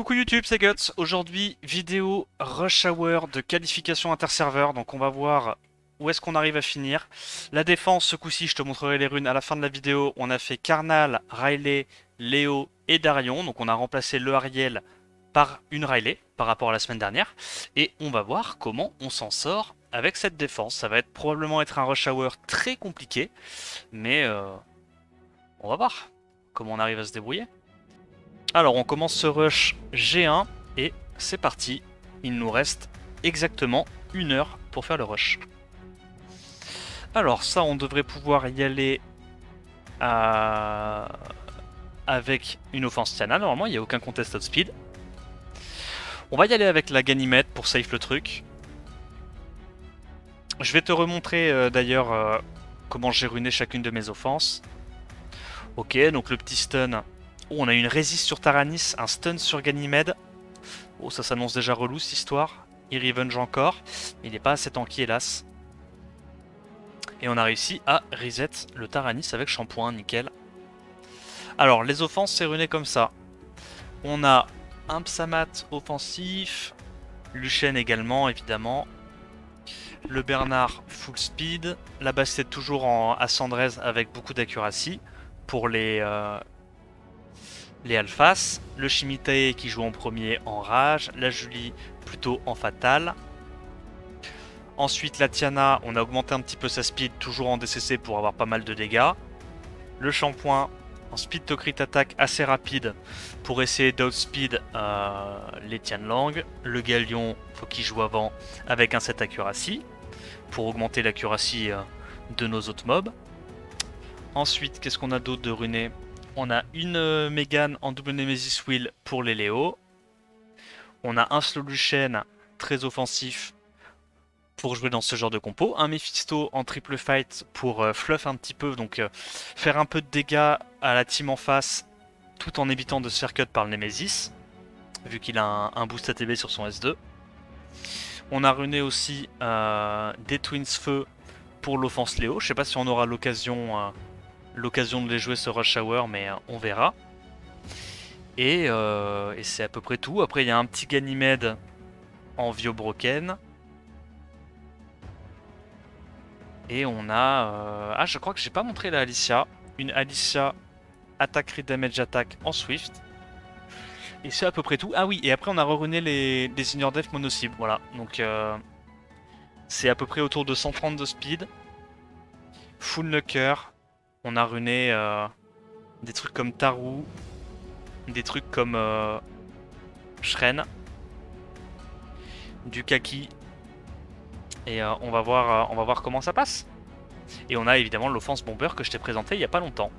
Coucou YouTube, c'est Guts. Aujourd'hui, vidéo Rush Hour de qualification interserveur. Donc on va voir où est-ce qu'on arrive à finir. La défense, ce coup-ci, je te montrerai les runes à la fin de la vidéo. On a fait Karnal, Riley, Léo et Darion. Donc on a remplacé le Ariel par une Riley par rapport à la semaine dernière. Et on va voir comment on s'en sort avec cette défense. Ça va probablement être un Rush Hour très compliqué. Mais on va voir comment on arrive à se débrouiller. Alors on commence ce rush G1 et c'est parti. Il nous reste exactement 1 heure pour faire le rush. Alors ça on devrait pouvoir y aller avec une offense Tiana. Normalement il n'y a aucun contested speed. On va y aller avec la Ganymede pour save le truc. Je vais te remontrer d'ailleurs comment j'ai runé chacune de mes offenses. Ok, donc le petit stun. Oh, on a une résiste sur Taranis, un stun sur Ganymede. Oh, ça s'annonce déjà relou cette histoire. Il revenge encore. Il n'est pas assez tanky, hélas. Et on a réussi à reset le Taranis avec shampoing, nickel. Alors, les offenses, c'est runé comme ça. On a un Psamat offensif. Luchen également, évidemment. Le Bernard full speed. La Bastet toujours à Sandrez avec beaucoup d'accuracy pour les alphas, le Shimitae qui joue en premier en rage, la Julie plutôt en fatal. Ensuite la Tiana, on a augmenté un petit peu sa speed, toujours en DCC pour avoir pas mal de dégâts. Le Shampoing en speed to crit attack assez rapide pour essayer d'outspeed les Tianlang. Le Galion, faut qu'il joue avant avec un set accuracy pour augmenter l'accuracy de nos autres mobs. Ensuite, qu'est-ce qu'on a d'autre de runé? On a une Mégane en double Nemesis Wheel pour les Léo. On a un Sloluchen très offensif pour jouer dans ce genre de compo. Un Mephisto en triple fight pour fluff un petit peu, donc faire un peu de dégâts à la team en face tout en évitant de se faire cut par le Nemesis, vu qu'il a un boost ATB sur son S2. On a runé aussi des Twins Feu pour l'offense Léo. Je sais pas si on aura l'occasion de les jouer ce Rush Hour, mais on verra. Et c'est à peu près tout. Après, il y a un petit Ganymede en Vio Broken. Et on a... Ah, je crois que j'ai pas montré la Alicia. Une Alicia Attack Crit Damage Attack en Swift. Et c'est à peu près tout. Ah oui, et après on a reruné les Inner Def mono-cible. Voilà, donc c'est à peu près autour de 130 de speed. Full Knocker. On a runé des trucs comme Taru, des trucs comme Shren, du Kaki, et on va voir comment ça passe. Et on a évidemment l'offense Bomber que je t'ai présenté il n'y a pas longtemps.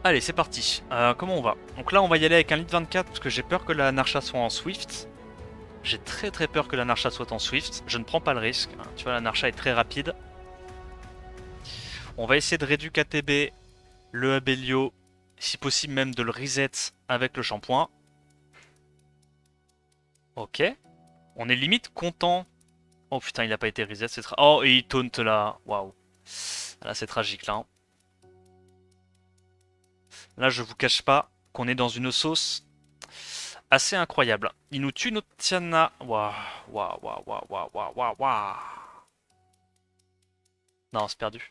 Allez, c'est parti. Comment on va? Donc là, on va y aller avec un lead 24 parce que j'ai peur que la Narcha soit en Swift. J'ai très peur que la Narcha soit en Swift. Je ne prends pas le risque. Tu vois, la Narcha est très rapide. On va essayer de réduire KTB, le Abelio, si possible même de le reset avec le shampoing. Ok. On est limite content. Oh putain, il n'a pas été reset. Oh, et il taunt là. Waouh. Là, c'est tragique là. Là, je vous cache pas qu'on est dans une sauce assez incroyable. Il nous tue notre Tiana. Waouh. Non, c'est perdu.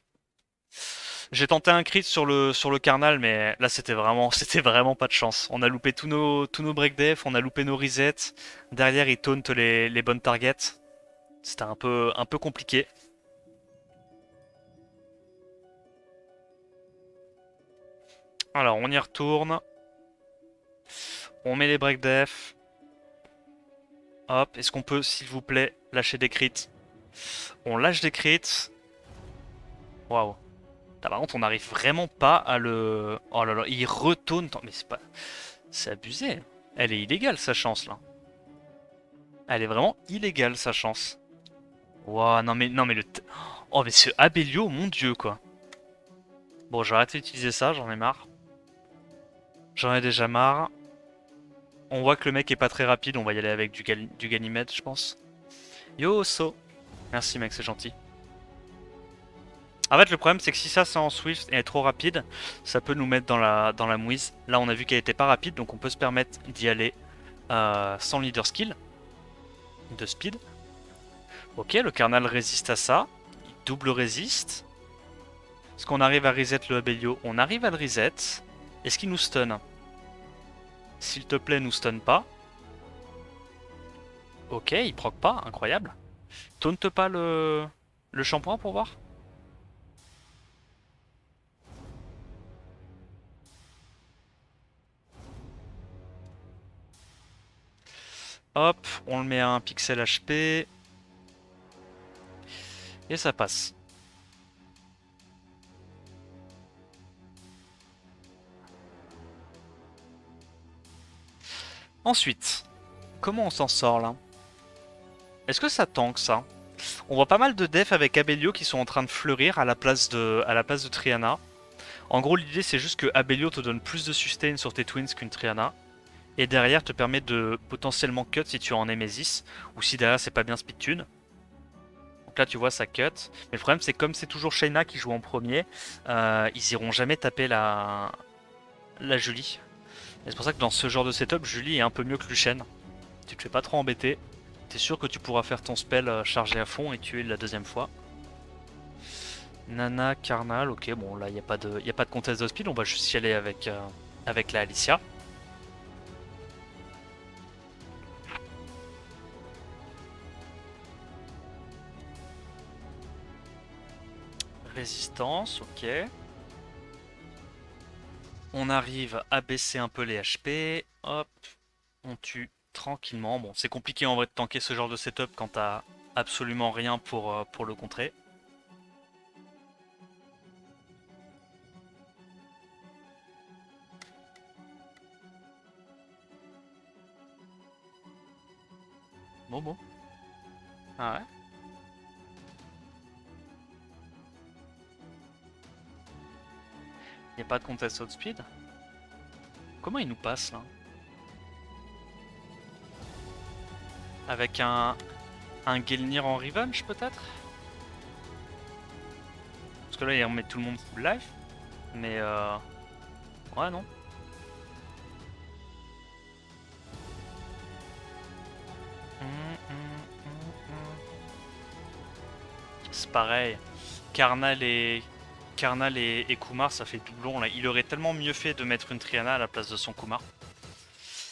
J'ai tenté un crit sur le Karnal, mais là c'était vraiment pas de chance. On a loupé tous nos break def, on a loupé nos resets. Derrière, ils tauntent les bonnes targets. C'était un peu compliqué. Alors, on y retourne. On met les break def. Hop, est-ce qu'on peut, s'il vous plaît, lâcher des crits? On lâche des crits. Waouh. Par contre, on n'arrive vraiment pas à le... Oh là là, il retourne. Mais c'est pas... C'est abusé. Elle est illégale, sa chance, là. Elle est vraiment illégale, sa chance. Waouh, non mais le... Oh, mais ce Abelio, mon dieu, quoi. Bon, j'ai arrêté d'utiliser ça, j'en ai marre. J'en ai déjà marre. On voit que le mec est pas très rapide, on va y aller avec du Ganymede, je pense. Yo, So. Merci, mec, c'est gentil. En fait, le problème, c'est que si ça c'est en Swift et est trop rapide, ça peut nous mettre dans la mouise. Là, on a vu qu'elle était pas rapide, donc on peut se permettre d'y aller sans leader skill de speed. Ok, le Carnal résiste à ça. Il double résiste. Est-ce qu'on arrive à reset le Abelio? On arrive à le reset. Est-ce qu'il nous stun? S'il te plaît, nous stun pas. Ok, il proc pas, incroyable. Taunte pas le shampoing pour voir. Hop, on le met à 1 pixel HP. Et ça passe. Ensuite, comment on s'en sort là? Est-ce que ça tank ça? On voit pas mal de def avec Abelio qui sont en train de fleurir à la place de Triana. En gros, l'idée c'est juste que Abelio te donne plus de sustain sur tes twins qu'une Triana. Et derrière te permet de potentiellement cut si tu es en Nemesis. Ou si derrière c'est pas bien speed tune. Donc là tu vois ça cut. Mais le problème c'est comme c'est toujours Shayna qui joue en premier, ils iront jamais taper la Julie. Et c'est pour ça que dans ce genre de setup, Julie est un peu mieux que Lucienne. Tu te fais pas trop embêter. T'es sûr que tu pourras faire ton spell chargé à fond et tuer la deuxième fois. Nana, Carnal, ok, bon là il n'y a pas de contest de speed, on va juste y aller avec la Alicia. Résistance, ok. On arrive à baisser un peu les HP, hop, on tue tranquillement. Bon, c'est compliqué en vrai de tanker ce genre de setup quand t'as absolument rien pour le contrer. Bon. Ah ouais. Y'a pas de contest outspeed. Comment il nous passe là? Avec un Gelnir en revenge peut-être? Parce que là il remet tout le monde full life. Mais ouais non. C'est pareil. Carnal et Kumar, ça fait doublon là. Il aurait tellement mieux fait de mettre une Triana à la place de son Kumar.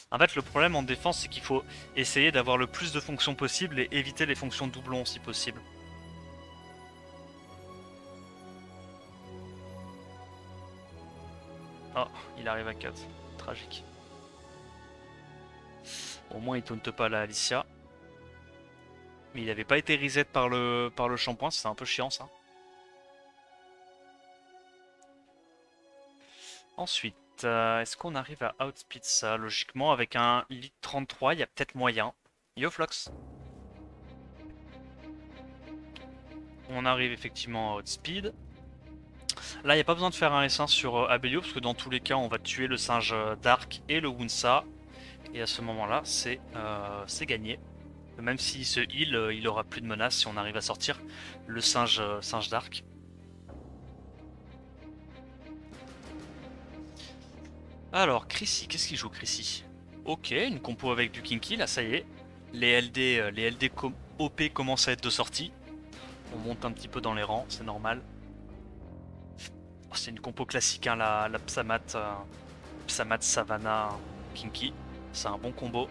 En fait, le problème en défense, c'est qu'il faut essayer d'avoir le plus de fonctions possible et éviter les fonctions doublons si possible. Oh, il arrive à cut. Tragique. Au moins, il taunte pas la Alicia. Mais il avait pas été reset par le shampoing, c'est un peu chiant ça. Ensuite, est-ce qu'on arrive à outspeed ça? Logiquement, avec un lead 33, il y a peut-être moyen. Yo Flox. On arrive effectivement à outspeed. Là, il n'y a pas besoin de faire un S1 sur Abelio, parce que dans tous les cas, on va tuer le singe Dark et le Wunsa. Et à ce moment-là, c'est gagné. Même s'il se heal, il aura plus de menaces si on arrive à sortir le singe Dark. Alors, Chrissy, qu'est-ce qu'il joue Chrissy? Ok, une compo avec du Kinky, là ça y est. Les LD OP commencent à être de sortie. On monte un petit peu dans les rangs, c'est normal. Oh, c'est une compo classique, hein, la Psamat, Psamat Savannah Kinky. C'est un bon combo.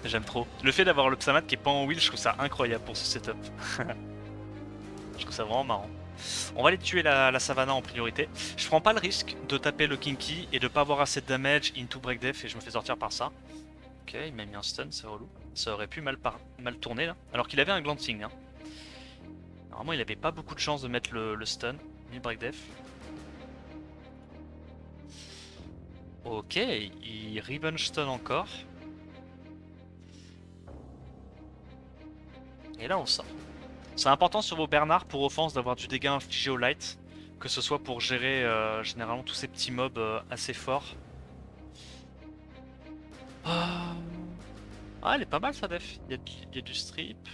J'aime trop. Le fait d'avoir le Psamat qui est pas en wheel, je trouve ça incroyable pour ce setup. Je trouve ça vraiment marrant. On va aller tuer la Savannah en priorité. Je prends pas le risque de taper le Kinky et de pas avoir assez de damage into break def et je me fais sortir par ça. Ok, il m'a mis un stun, c'est relou. Ça aurait pu mal tourner là. Alors qu'il avait un glancing. Hein. Normalement, il avait pas beaucoup de chance de mettre le stun, ni le break def. Ok, il revenge stun encore. Et là, on sort. C'est important sur vos Bernards pour offense d'avoir du dégât infligé au light. Que ce soit pour gérer généralement tous ces petits mobs assez forts. Ah, elle est pas mal sa def. Il y a du strip.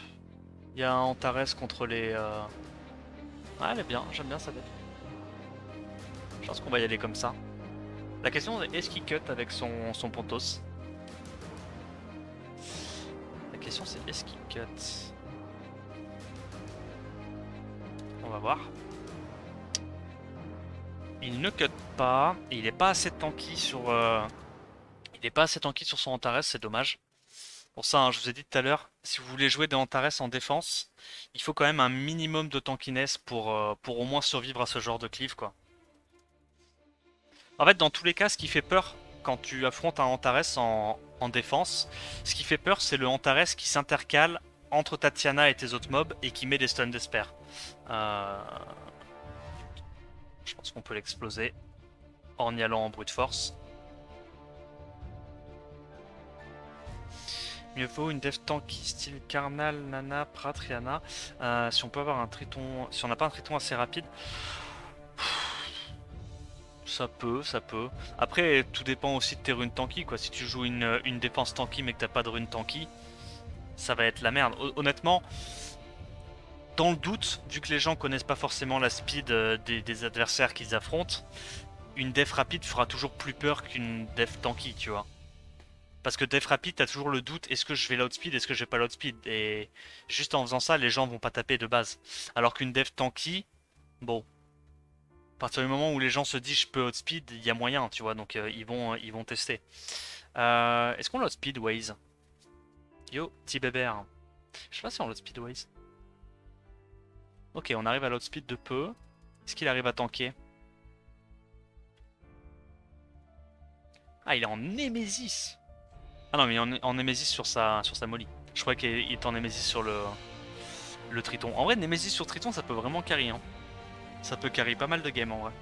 Il y a un Antares contre les... Ah, elle est bien, j'aime bien sa def. Je pense qu'on va y aller comme ça. La question est, est-ce qu'il cut avec son Pontos? La question c'est, est-ce qu'il cut? On va voir. Il ne cut pas, et il est pas assez tanky sur... Il est pas assez tanky sur son Antares, c'est dommage. Pour ça, hein, je vous ai dit tout à l'heure, si vous voulez jouer des Antares en défense, il faut quand même un minimum de tankiness pour au moins survivre à ce genre de cleave, quoi. En fait, dans tous les cas, ce qui fait peur quand tu affrontes un Antares en défense, ce qui fait peur, c'est le Antares qui s'intercale entre Tatiana et tes autres mobs et qui met des stuns d'esper. Je pense qu'on peut l'exploser en y allant en brute force. Mieux vaut une dev tanky style Karnal, Nana, Pratriana. Si on peut avoir un triton, si on n'a pas un triton assez rapide, ça peut, ça peut. Après, tout dépend aussi de tes runes tanky, quoi. Si tu joues une défense tanky mais que t'as pas de rune tanky, ça va être la merde. Honnêtement, dans le doute, vu que les gens connaissent pas forcément la speed des adversaires qu'ils affrontent, une def rapide fera toujours plus peur qu'une def tanky, tu vois. Parce que def rapide, t'as toujours le doute, est-ce que je vais l'outspeed, est-ce que je vais pas l'outspeed? Et juste en faisant ça, les gens vont pas taper de base. Alors qu'une def tanky, bon, à partir du moment où les gens se disent je peux outspeed, il y a moyen, tu vois, donc ils vont tester. Est-ce qu'on l'outspeed Waze? Yo, petit bébert. Je sais pas si on l'outspeed Waze. Ok, on arrive à l'outspeed de peu. Est-ce qu'il arrive à tanker? Ah, il est en Nemesis. Ah non, mais en Nemesis sur sa molly. Je croyais qu'il était en Nemesis sur le Triton. En vrai, Nemesis sur Triton, ça peut vraiment carry. Hein. Ça peut carry pas mal de games en vrai.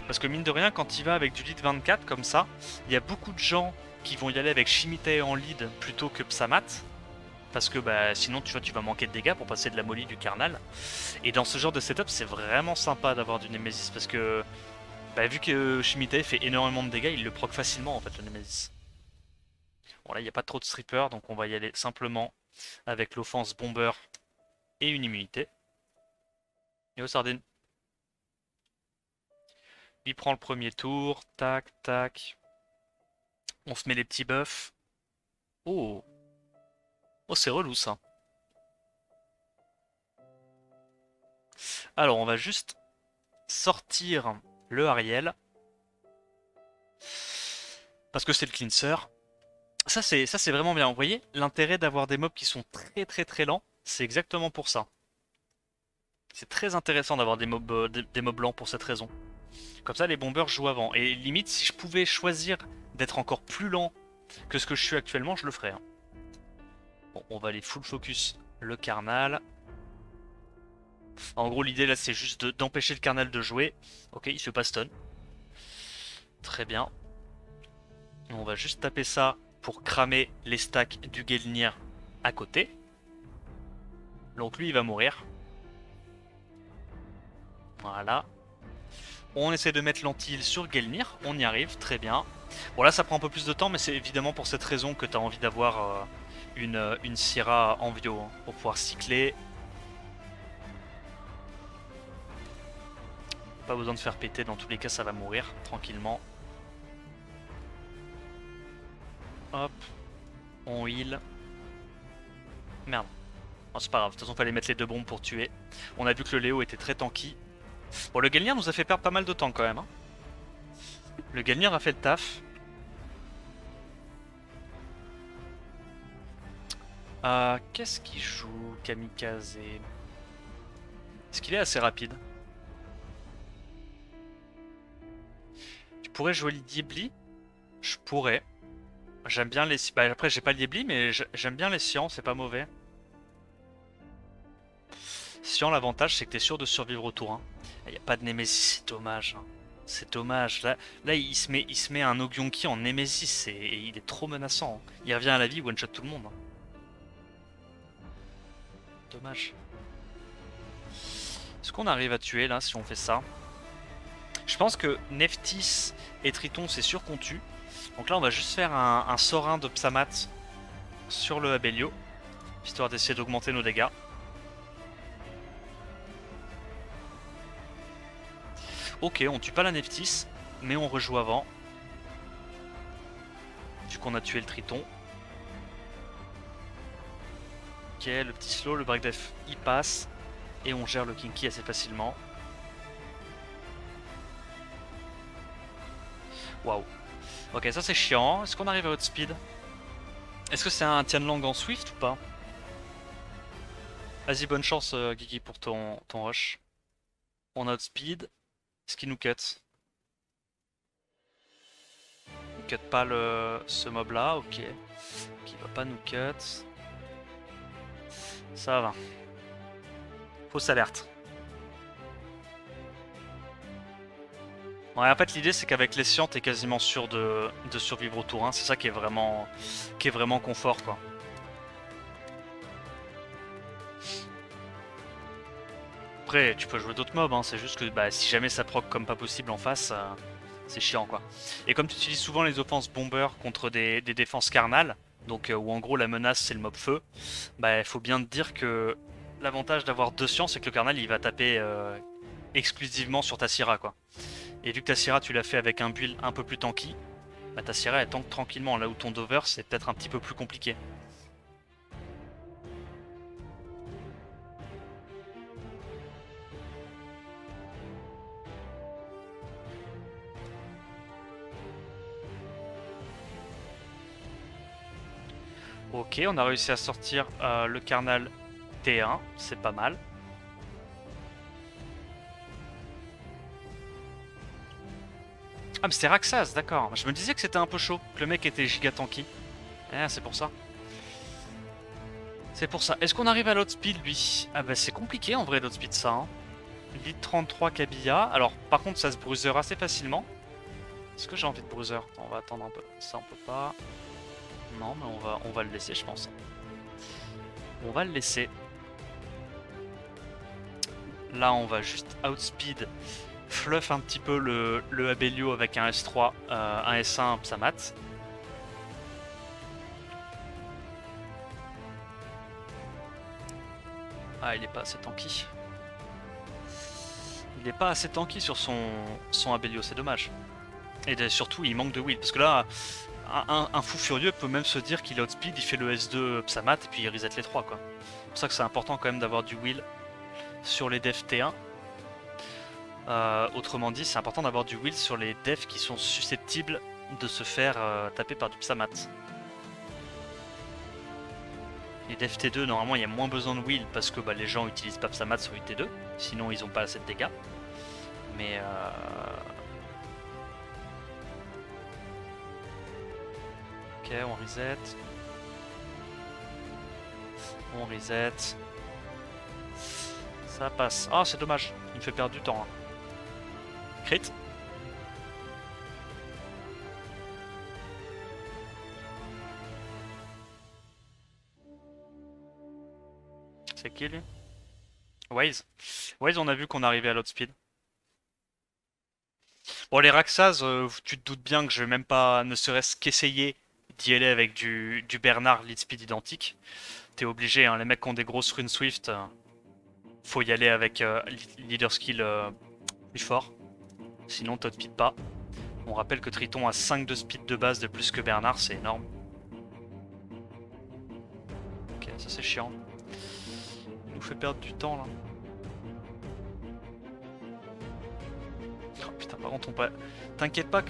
Parce que mine de rien, quand il va avec du lead 24 comme ça, il y a beaucoup de gens qui vont y aller avec Shimitae en lead plutôt que Psamat. Parce que bah, sinon tu vois, tu vas manquer de dégâts pour passer de la molly du Karnal. Et dans ce genre de setup, c'est vraiment sympa d'avoir du Nemesis. Parce que bah, vu que Shimitae fait énormément de dégâts, il le proc facilement en fait le Nemesis. Bon là, il n'y a pas trop de strippers, donc on va y aller simplement avec l'offense bomber et une immunité. Yo Sardine. Il prend le premier tour, tac, tac. On se met les petits buffs. Oh, oh c'est relou ça. Alors on va juste sortir le Ariel. Parce que c'est le cleanser. Ça c'est vraiment bien. Vous voyez, l'intérêt d'avoir des mobs qui sont très lents, c'est exactement pour ça. C'est très intéressant d'avoir des mobs lents pour cette raison. Comme ça, les bombers jouent avant. Et limite, si je pouvais choisir d'être encore plus lent que ce que je suis actuellement, je le ferais. Hein. Bon, on va aller full focus le Karnal. En gros, l'idée là, c'est juste d'empêcher le Karnal de jouer. Ok, il fait pas stun. Très bien. On va juste taper ça pour cramer les stacks du Gelnir à côté. Donc lui, il va mourir. Voilà. On essaie de mettre l'anti-heal sur Gelnir, on y arrive, très bien. Bon là ça prend un peu plus de temps, mais c'est évidemment pour cette raison que tu as envie d'avoir une Syrah en Vio, hein, pour pouvoir cycler. Pas besoin de faire péter, dans tous les cas ça va mourir, tranquillement. Hop, on heal. Merde, oh, c'est pas grave, de toute façon fallait mettre les deux bombes pour tuer. On a vu que le Léo était très tanky. Bon, le Gelnir nous a fait perdre pas mal de temps quand même. Hein. Le Gelnir a fait le taf. Qu'est-ce qu'il joue, Kamikaze? Est-ce qu'il est assez rapide? Tu pourrais jouer le Diebli? Je pourrais. J'aime bien les... Bah, après, j'ai pas le Diebli, mais j'aime bien les Sians, c'est pas mauvais. Sian, l'avantage, c'est que t'es sûr de survivre au tour 1. Il n'y a pas de Nemesis, c'est dommage. Hein. C'est dommage. Là il se met un Ogyonki en Nemesis et il est trop menaçant. Hein. Il revient à la vie, one-shot tout le monde. Hein. Dommage. Est-ce qu'on arrive à tuer là si on fait ça? Je pense que Nephthys et Triton, c'est sûr qu'on tue. Donc là on va juste faire un Sorin de Psamat sur le Abelio, histoire d'essayer d'augmenter nos dégâts. Ok, on tue pas la Nephthys, mais on rejoue avant. Vu qu'on a tué le Triton. Ok, le petit slow, le break def, il passe. Et on gère le Kinky assez facilement. Waouh. Ok, ça c'est chiant. Est-ce qu'on arrive à outspeed? Est-ce que c'est un Tianlang en Swift ou pas? Vas-y, bonne chance, Guigui, pour ton rush. On a outspeed. Est-ce qu'il nous cut? Il cut pas ce mob là, ok. Qui va pas nous cut. Ça va. Fausse alerte. Ouais, en fait l'idée c'est qu'avec les Scients t'es quasiment sûr de survivre au tour 1, c'est ça qui est vraiment confort quoi. Après tu peux jouer d'autres mobs, hein, c'est juste que bah, si jamais ça proc comme pas possible en face, c'est chiant quoi. Et comme tu utilises souvent les offenses bomber contre des défenses carnales, donc où en gros la menace c'est le mob feu, bah il faut bien te dire que l'avantage d'avoir 2 Scients c'est que le carnal il va taper exclusivement sur ta Syrah quoi. Et vu que ta Syrah tu l'as fait avec un build un peu plus tanky, bah ta Syrah elle tank tranquillement, là où ton Dover c'est peut-être un petit peu plus compliqué. Ok, on a réussi à sortir le Carnal T1, c'est pas mal. Ah mais c'est Raxas, d'accord. Je me disais que c'était un peu chaud, que le mec était giga tanky. Ah c'est pour ça. C'est pour ça. Est-ce qu'on arrive à l'outspeed lui? Ah bah c'est compliqué en vrai l'outspeed ça. Hein. Lead 33 Kabia. Alors par contre ça se bruiser assez facilement. Est-ce que j'ai envie de bruiser? On va attendre un peu. Ça on peut pas. Non mais on va le laisser je pense. On va le laisser. Là on va juste outspeed. Fluff un petit peu le Abelio avec un S3, un S1 Psamat. Ah, il est pas assez tanky. Il est pas assez tanky sur son Abelio, c'est dommage. Et surtout, il manque de will. Parce que là, un fou furieux peut même se dire qu'il outspeed, il fait le S2 Psamat et puis il reset les 3 quoi. C'est pour ça que c'est important quand même d'avoir du will sur les devs T1. Autrement dit, c'est important d'avoir du will sur les devs qui sont susceptibles de se faire taper par du Psamat. Les devs T2, normalement, il y a moins besoin de will parce que bah, les gens utilisent pas Psamat sur les T2, sinon ils ont pas assez de dégâts. Mais ok, on reset. On reset. Ça passe. Ah, c'est dommage, il me fait perdre du temps. Hein. Crit. C'est qui lui? Waze. Waze, on a vu qu'on arrivait à l'outspeed. Bon, les Raxas, tu te doutes bien que je vais même pas, ne serait-ce qu'essayer d'y aller avec du Bernard lead speed identique. T'es obligé, hein, les mecs qui ont des grosses runes Swift, faut y aller avec leader skill plus fort. Sinon, t'outspeed pas. On rappelle que Triton a 5 de speed de base de plus que Bernard, c'est énorme. Ok, ça c'est chiant. Il nous fait perdre du temps là. Oh putain, par contre, t'inquiète pas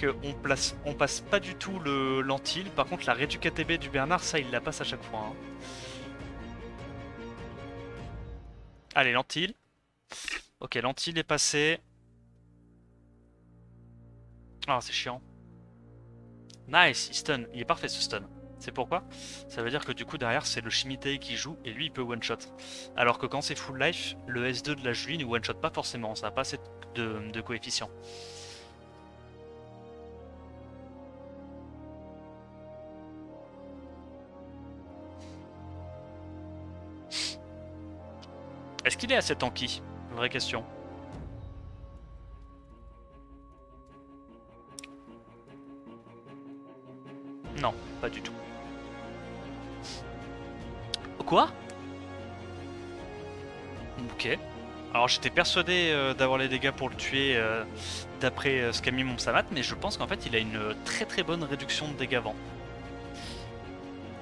on passe pas du tout le lentil. Par contre, la réduc KTB du Bernard, ça il la passe à chaque fois. Hein. Allez, lentil. Ok, lentil est passé. Ah, c'est chiant. Nice, il stun. Il est parfait ce stun. C'est pourquoi? Ça veut dire que du coup derrière c'est le Shimitei qui joue et lui il peut one shot. Alors que quand c'est full life, le S2 de la Julie ne one shot pas forcément, ça n'a pas assez de coefficient. Est-ce qu'il est assez tanky? Vraie question. Non, pas du tout. Quoi? Ok. Alors j'étais persuadé d'avoir les dégâts pour le tuer d'après ce qu'a mis mon Psamat, mais je pense qu'en fait il a une très très bonne réduction de dégâts vent.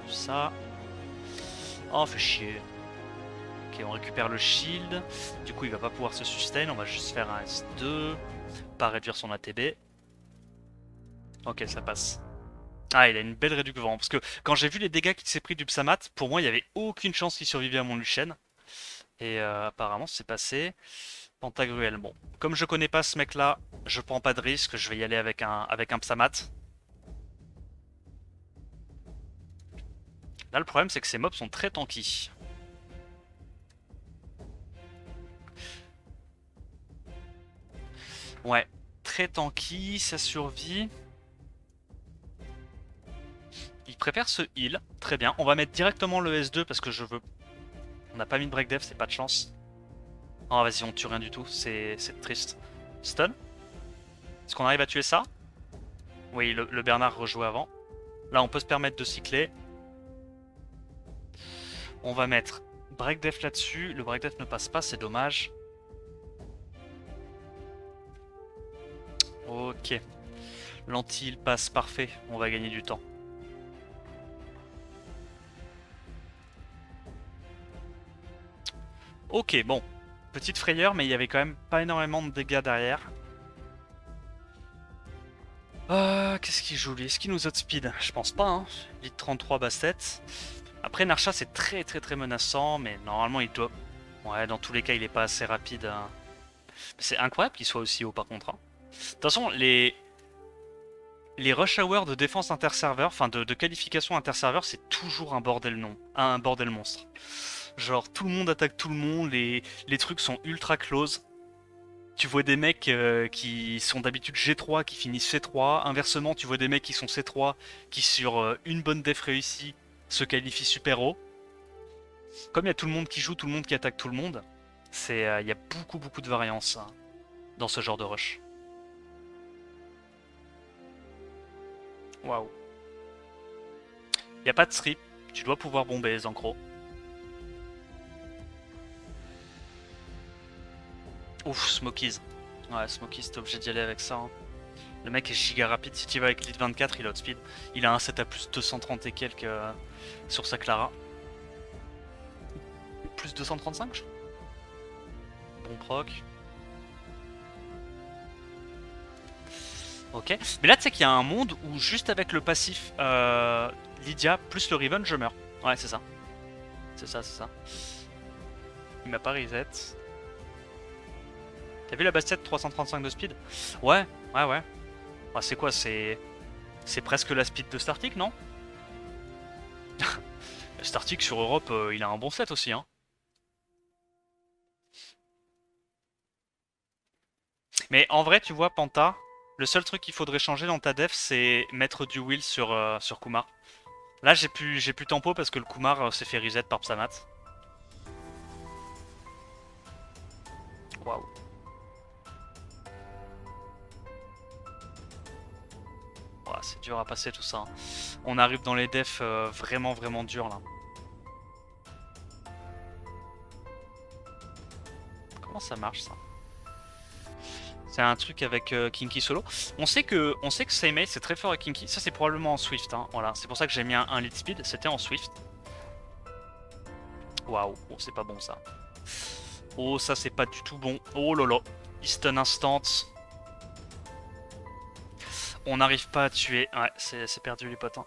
Ça... Oh, fait chier. Ok, on récupère le shield. Du coup il va pas pouvoir se sustain, on va juste faire un S2. Pas réduire son ATB. Ok, ça passe. Ah, il a une belle réduction vent. Parce que quand j'ai vu les dégâts qu'il s'est pris du Psamat, pour moi il n'y avait aucune chance qu'il survivait à mon Luchen. Et apparemment c'est passé. Pantagruel, bon. Comme je connais pas ce mec là, je prends pas de risque, je vais y aller avec un Psamat. Là le problème c'est que ces mobs sont très tanky. Ouais, très tanky, ça survit. Il préfère ce heal, très bien. On va mettre directement le S2 parce que je veux... On n'a pas mis de break dev, c'est pas de chance. Oh vas-y, on tue rien du tout, c'est triste. Stun? Est-ce qu'on arrive à tuer ça? Oui, le Bernard rejouait avant. Là, on peut se permettre de cycler. On va mettre break def là-dessus. Le break def ne passe pas, c'est dommage. Ok. L'anti-heal passe, parfait. On va gagner du temps. Ok, bon. Petite frayeur, mais il y avait quand même pas énormément de dégâts derrière. Qu'est-ce qu'il joue lui? Est-ce qu'il nous outspeed? Je pense pas, hein. Lead 33 Bastet. Après, Narcha c'est très très très menaçant, mais normalement il doit... Ouais, dans tous les cas, il est pas assez rapide. Hein. C'est incroyable qu'il soit aussi haut par contre. Hein. De toute façon, les rush hours de défense interserveur, enfin de qualification interserveur, c'est toujours un bordel non, un bordel monstre. Genre tout le monde attaque tout le monde, les trucs sont ultra close. Tu vois des mecs qui sont d'habitude G3 qui finissent C3. Inversement, tu vois des mecs qui sont C3 qui sur une bonne def réussie se qualifient super haut. Comme il y a tout le monde qui joue, tout le monde qui attaque tout le monde, il y a beaucoup de variance hein, dans ce genre de rush. Waouh. Il n'y a pas de strip, tu dois pouvoir bomber les encros. Ouf, Smokies. Ouais, Smokies, t'es obligé d'y aller avec ça. Hein. Le mec est giga rapide, si tu vas avec Lead 24, il outspeed. Il a un set à plus 230 et quelques sur sa Clara. Plus 235 je crois. Bon proc. Ok. Mais là tu sais qu'il y a un monde où juste avec le passif Lydia plus le Riven je meurs. Ouais c'est ça. C'est ça, c'est ça. Il m'a pas reset. T'as vu la Bastette 335 de speed? Ouais, ouais, ouais. Bah, c'est quoi? C'est presque la speed de Startic, non? Startic sur Europe, il a un bon set aussi, hein. Mais en vrai, tu vois, Panta, le seul truc qu'il faudrait changer dans ta def, c'est mettre du wheel sur Kumar. Là, j'ai plus tempo parce que le Kumar s'est fait reset par Psamat. Waouh. C'est dur à passer tout ça. Hein. On arrive dans les defs vraiment durs là. Comment ça marche ça? C'est un truc avec Kinky solo. On sait que Seimei c'est très fort avec Kinky. Ça c'est probablement en Swift. Hein. Voilà, c'est pour ça que j'ai mis un lead speed. C'était en Swift. Waouh, oh, c'est pas bon ça. Oh ça c'est pas du tout bon. Oh lolo, il stun instant. On n'arrive pas à tuer. Ouais, c'est perdu les potes. Hein.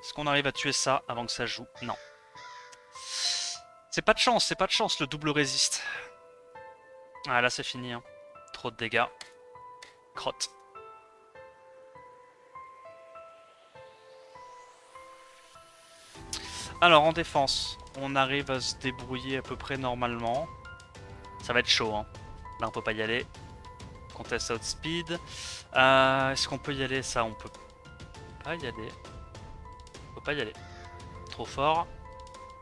Est-ce qu'on arrive à tuer ça avant que ça joue? Non. C'est pas de chance le double résiste. Ah là c'est fini. Hein. Trop de dégâts. Crotte. Alors en défense, on arrive à se débrouiller à peu près normalement. Ça va être chaud. Hein. Là on peut pas y aller. Contest outspeed. Est-ce qu'on peut y aller? Ça, on peut pas y aller. On peut pas y aller. Trop fort.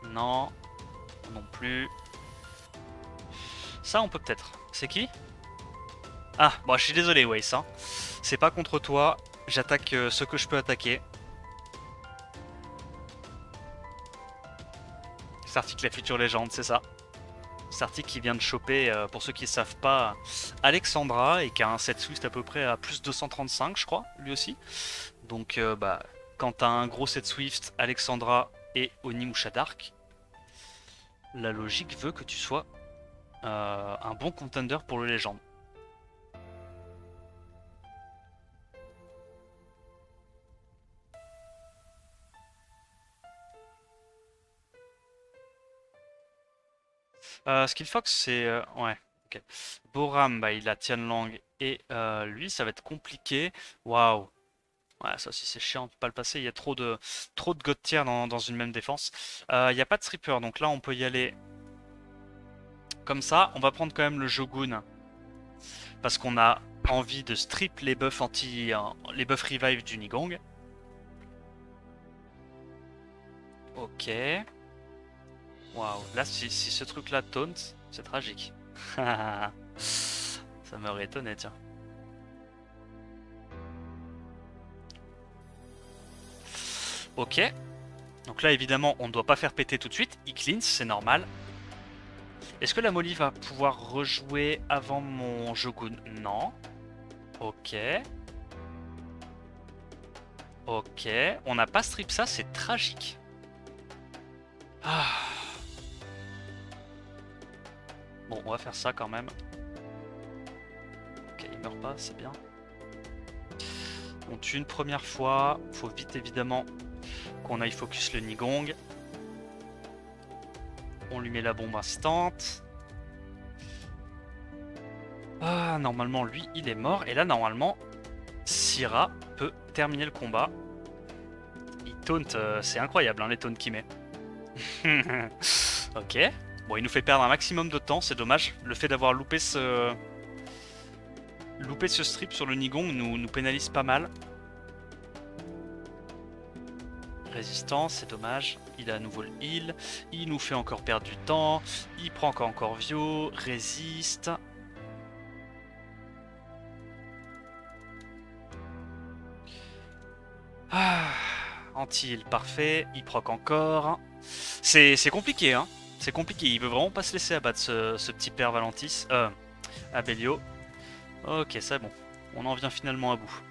Non. Non plus. Ça, on peut peut-être. C'est qui? Ah, bon, je suis désolé, Weiss. Hein. C'est pas contre toi. J'attaque ce que je peux attaquer. Sartic, la future légende, c'est ça. Sartic qui vient de choper, pour ceux qui ne savent pas, Alexandra et qui a un set Swift à peu près à plus 235, je crois, lui aussi. Donc, bah, quand t'as un gros set Swift, Alexandra et Onimusha Dark, la logique veut que tu sois un bon contender pour le légende. Skillfox, c'est... ouais, ok. Boram, bah, il a Tianlang et lui, ça va être compliqué. Waouh. Ouais, ça aussi c'est chiant, on peut pas le passer. Il y a trop de god tier dans une même défense. Il n'y a pas de stripper, donc là on peut y aller comme ça. On va prendre quand même le Jogun parce qu'on a envie de strip les buffs les buffs revive du Nigong. Ok. Waouh. Là, si ce truc-là taunt, c'est tragique. Ça m'aurait étonné, tiens. Ok. Donc là, évidemment, on ne doit pas faire péter tout de suite. Il cleanse, c'est normal. Est-ce que la Molly va pouvoir rejouer avant mon Jogun? Non. Ok. Ok. On n'a pas strip ça, c'est tragique. Ah. Bon, on va faire ça quand même. Ok, il meurt pas, c'est bien. On tue une première fois. Faut vite évidemment qu'on aille focus le Nigong. On lui met la bombe instante. Ah, normalement, lui, il est mort. Et là, normalement, Syrah peut terminer le combat. Il taunt, c'est incroyable, hein, les taunts qu'il met. Ok. Bon, il nous fait perdre un maximum de temps, c'est dommage. Le fait d'avoir loupé ce strip sur le Nigong nous pénalise pas mal. Résistance, c'est dommage. Il a à nouveau le heal. Il nous fait encore perdre du temps. Il prend encore Vio. Résiste. Ah, anti-heal, parfait. Il proc encore. C'est compliqué, hein. C'est compliqué. Il veut vraiment pas se laisser abattre ce petit père Valentis. Abelio. Ok, c'est bon. On en vient finalement à bout.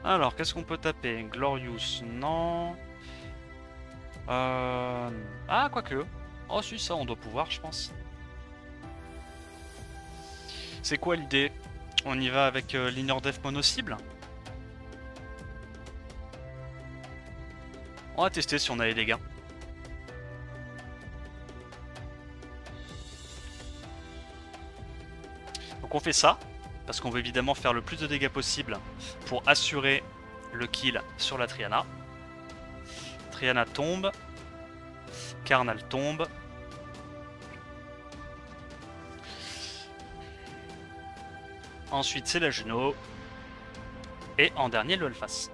Alors, qu'est-ce qu'on peut taper? Glorious, non. Ah, quoique. Oh, si, ça, on doit pouvoir, je pense. C'est quoi l'idée? On y va avec l'inner def mono-cible? On va tester si on a les dégâts. Donc on fait ça, parce qu'on veut évidemment faire le plus de dégâts possible pour assurer le kill sur la Triana. Triana tombe. Karnal tombe. Ensuite c'est la Juno. Et en dernier le Alphas.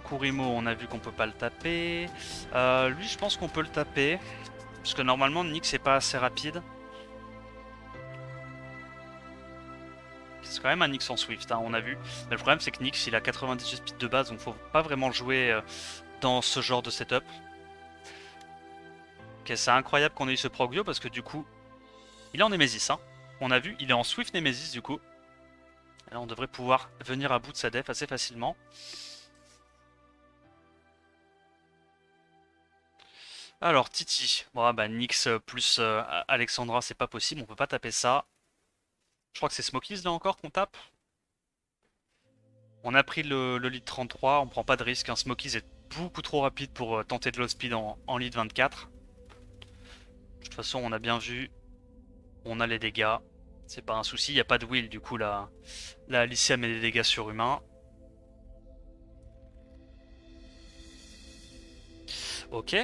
Kurimo, on a vu qu'on peut pas le taper. Lui, je pense qu'on peut le taper. Parce que normalement, Nyx c'est pas assez rapide. C'est quand même un Nyx en Swift, hein, on a vu. Mais le problème, c'est que Nyx il a 98 speed de base, donc faut pas vraiment jouer dans ce genre de setup. Ok, c'est incroyable qu'on ait eu ce Progio parce que du coup, il est en Nemesis. Hein. On a vu, il est en Swift Nemesis du coup. Là, on devrait pouvoir venir à bout de sa def assez facilement. Alors, Titi. Bon, bah, Nyx plus Alexandra, c'est pas possible, on peut pas taper ça. Je crois que c'est Smokies là encore qu'on tape. On a pris le lead 33, on prend pas de risque. Hein. Smokies est beaucoup trop rapide pour tenter de low speed en lead 24. De toute façon, on a bien vu, on a les dégâts. C'est pas un souci, il n'y a pas de will du coup là. La Alicia met des dégâts surhumains. Ok,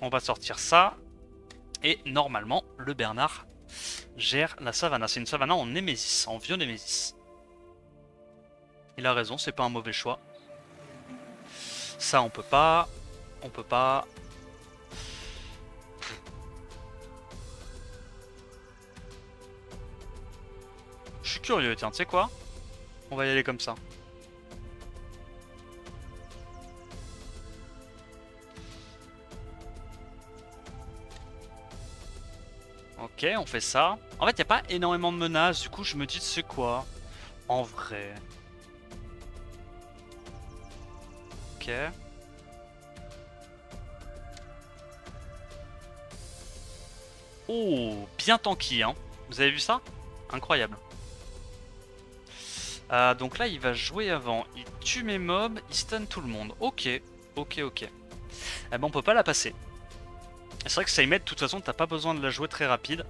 on va sortir ça. Et normalement, le Bernard gère la Savannah. C'est une Savannah en Némésis, en vieux Némésis. Il a raison, c'est pas un mauvais choix. Ça, on peut pas. On peut pas. Je suis curieux, tiens, tu sais quoi? On va y aller comme ça. Ok, on fait ça. En fait, il n'y a pas énormément de menaces, du coup, je me dis, c'est quoi? En vrai. Ok. Oh, bien tanky, hein. Vous avez vu ça? Incroyable. Donc là, il va jouer avant. Il tue mes mobs, il stun tout le monde. Ok, ok, ok. Eh ben, on peut pas la passer. C'est vrai que ça y met, de toute façon, t'as pas besoin de la jouer très rapide.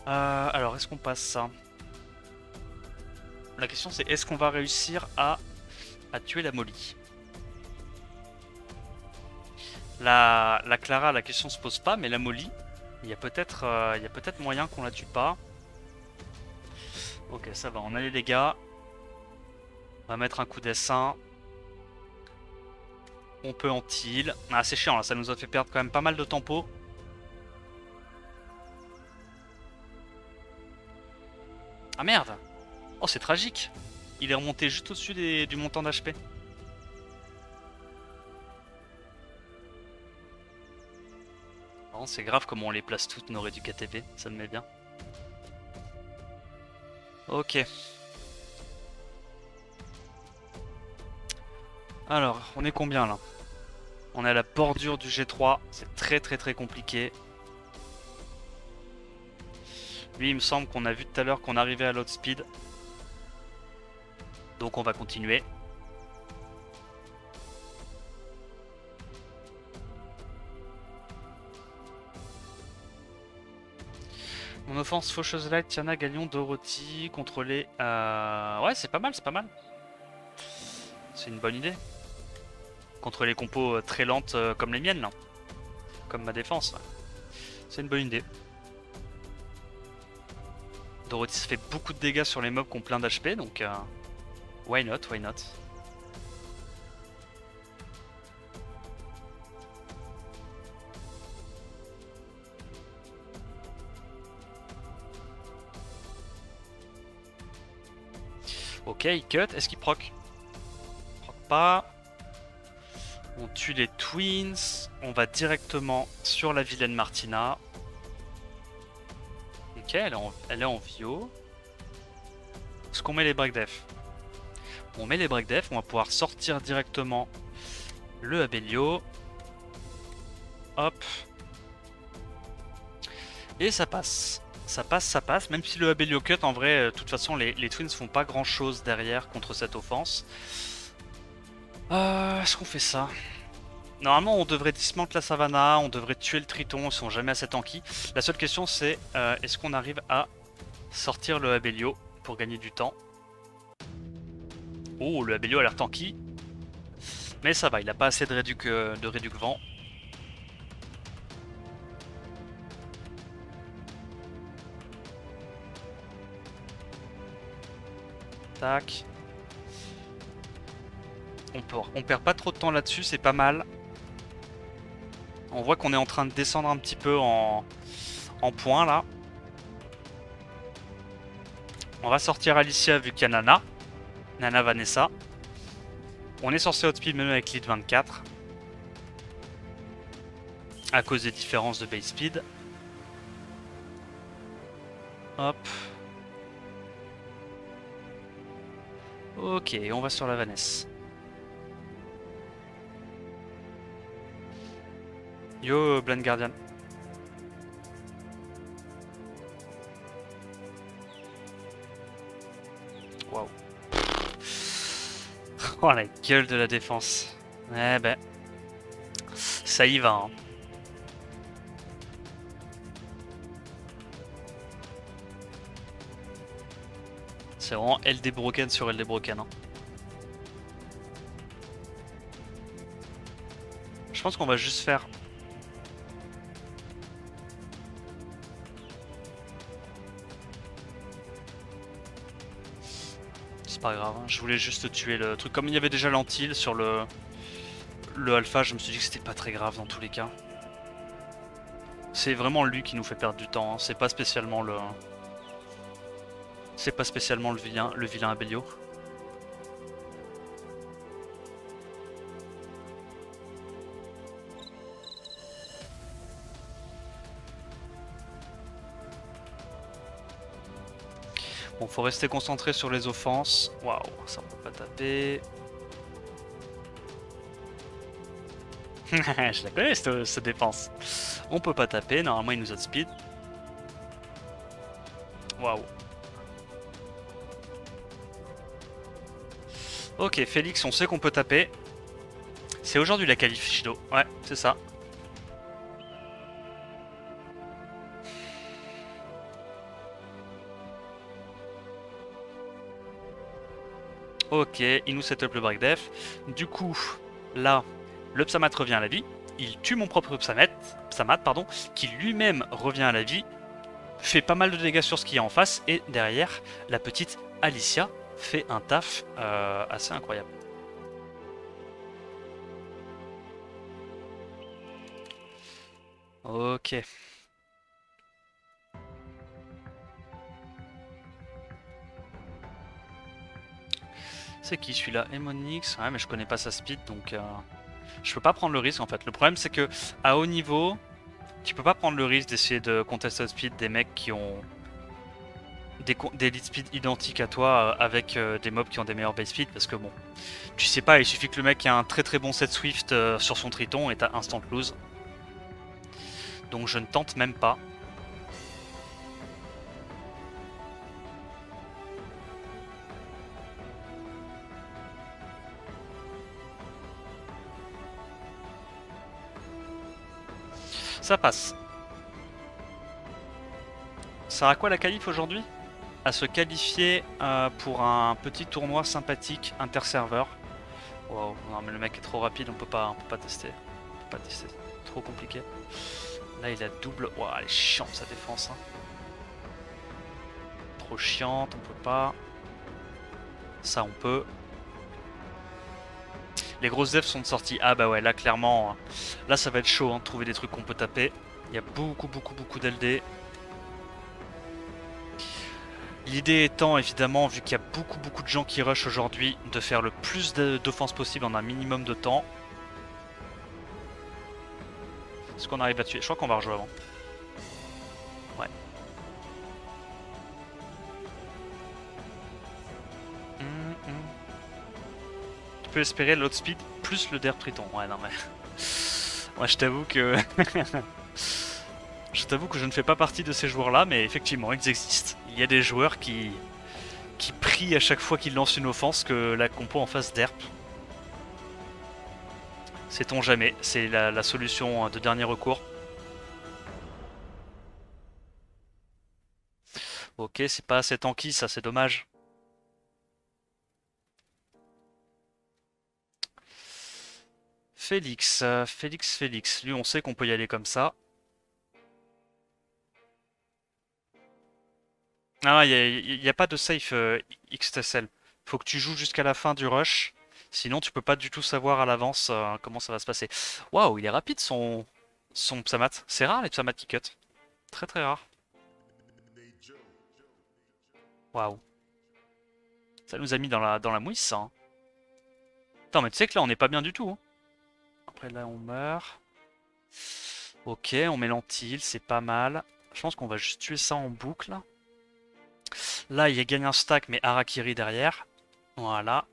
Alors, est-ce qu'on passe ça? La question, c'est est-ce qu'on va réussir à tuer la Molly? La Clara, la question se pose pas, mais la Molly, il y a peut-être moyen qu'on la tue pas. Ok, ça va, on a les dégâts. On va mettre un coup d'essaim. On peut anti-heal. Ah, c'est chiant là, ça nous a fait perdre quand même pas mal de tempo. Ah merde! Oh, c'est tragique! Il est remonté juste au-dessus du montant d'HP. C'est grave comment on les place toutes, nos réduits KTP, ça me met bien. Ok. Alors, on est combien là? On est à la bordure du G3, c'est très très très compliqué. Lui, il me semble qu'on a vu tout à l'heure qu'on arrivait à l'outspeed. Donc on va continuer. Mon offense, Faucheuse Light, Tiana, Galion, Dorothy, contrôler. Ouais, c'est pas mal, c'est pas mal. C'est une bonne idée. Contre les compos très lentes comme les miennes, là. Comme ma défense. C'est une bonne idée. Dorothy se fait beaucoup de dégâts sur les mobs qui ont plein d'HP, donc why not, why not. Ok, il cut, est-ce qu'il proc? Proc pas. On tue les twins, on va directement sur la vilaine Martina. Ok, elle est en Vio. Est-ce qu'on met les break def? On met les break def, on va pouvoir sortir directement le Abelio. Hop. Et ça passe. Ça passe, ça passe. Même si le Abelio cut, en vrai, de toute façon, les Twins font pas grand chose derrière contre cette offense. Est-ce qu'on fait ça? Normalement, on devrait dismantle la Savannah, on devrait tuer le Triton, ils sont jamais assez tanky. La seule question, c'est est-ce qu'on arrive à sortir le Abelio pour gagner du temps? Oh, le Abelio a l'air tanky. Mais ça va, il a pas assez de réduc vent. Tac. On perd pas trop de temps là-dessus, c'est pas mal. On voit qu'on est en train de descendre un petit peu en points là. On va sortir Alicia vu qu'il y a Nana. Nana Vanessa. On est censé outspeed même avec lead 24. À cause des différences de base speed. Hop. Ok, on va sur la Vanessa. Yo, Blind Guardian. Waouh. Oh la gueule de la défense. Eh ben. Ça y va, hein. C'est vraiment LD Broken sur LD Broken, hein. Je pense qu'on va juste faire... C'est pas grave, hein. Je voulais juste tuer le truc. Comme il y avait déjà l'antil sur le alpha, je me suis dit que c'était pas très grave dans tous les cas. C'est vraiment lui qui nous fait perdre du temps, hein. C'est pas spécialement le... C'est pas spécialement le vilain Abelio. Bon, faut rester concentré sur les offenses. Waouh, ça on peut pas taper. Je la connais cette défense. On peut pas taper, normalement il nous outspeed. Waouh. Ok, Félix, on sait qu'on peut taper. C'est aujourd'hui la qualif Shido. Ouais, c'est ça. Ok, il nous set up le break def. Du coup, là, le Psamat revient à la vie. Il tue mon propre Psamat, pardon, qui lui-même revient à la vie. Fait pas mal de dégâts sur ce qu'il y a en face. Et derrière, la petite Alicia fait un taf assez incroyable. Ok. C'est qui celui-là? Emonix. Ouais, mais je connais pas sa speed, donc je peux pas prendre le risque en fait. Le problème, c'est que à haut niveau, tu peux pas prendre le risque d'essayer de contester speed des mecs qui ont des lead speed identiques à toi avec des mobs qui ont des meilleurs base speed, parce que bon, tu sais pas, il suffit que le mec ait un très très bon set Swift sur son Triton et t'as instant lose. Donc je ne tente même pas. Ça passe. Ça sert à quoi la qualif aujourd'hui? À se qualifier pour un petit tournoi sympathique interserveur. Wow, non mais le mec est trop rapide, on peut pas tester. On peut pas tester, trop compliqué. Là il a double. Wow, elle est chiante sa défense. Hein. Trop chiante, on peut pas. Ça on peut. Les grosses devs sont de sortie. Ah bah ouais, là clairement, là ça va être chaud hein, de trouver des trucs qu'on peut taper. Il y a beaucoup d'LD. L'idée étant évidemment, vu qu'il y a beaucoup de gens qui rushent aujourd'hui, de faire le plus d'offenses possible en un minimum de temps. Est-ce qu'on arrive à tuer? Je crois qu'on va rejouer avant. Ouais. Tu peux espérer l'autre speed plus le derp triton. Ouais non mais... Moi je t'avoue que... Je t'avoue que je ne fais pas partie de ces joueurs-là, mais effectivement, ils existent. Il y a des joueurs qui prient à chaque fois qu'ils lancent une offense que la compo en face derp. Sait-on jamais, c'est la solution de dernier recours. Ok, c'est pas assez tanky, ça c'est dommage. Félix, Félix. Lui, on sait qu'on peut y aller comme ça. Ah, il n'y a pas de safe XTSL. Faut que tu joues jusqu'à la fin du rush. Sinon, tu peux pas du tout savoir à l'avance comment ça va se passer. Waouh, il est rapide son Psamat. C'est rare les Psamat qui cut. Très très rare. Waouh. Ça nous a mis dans la mouisse, ça. Hein. Attends, mais tu sais que là, on n'est pas bien du tout. Hein. Après, là, on meurt. Ok, on met l'antil, c'est pas mal. Je pense qu'on va juste tuer ça en boucle. Là, il gagne un stack, mais Harakiri derrière. Voilà.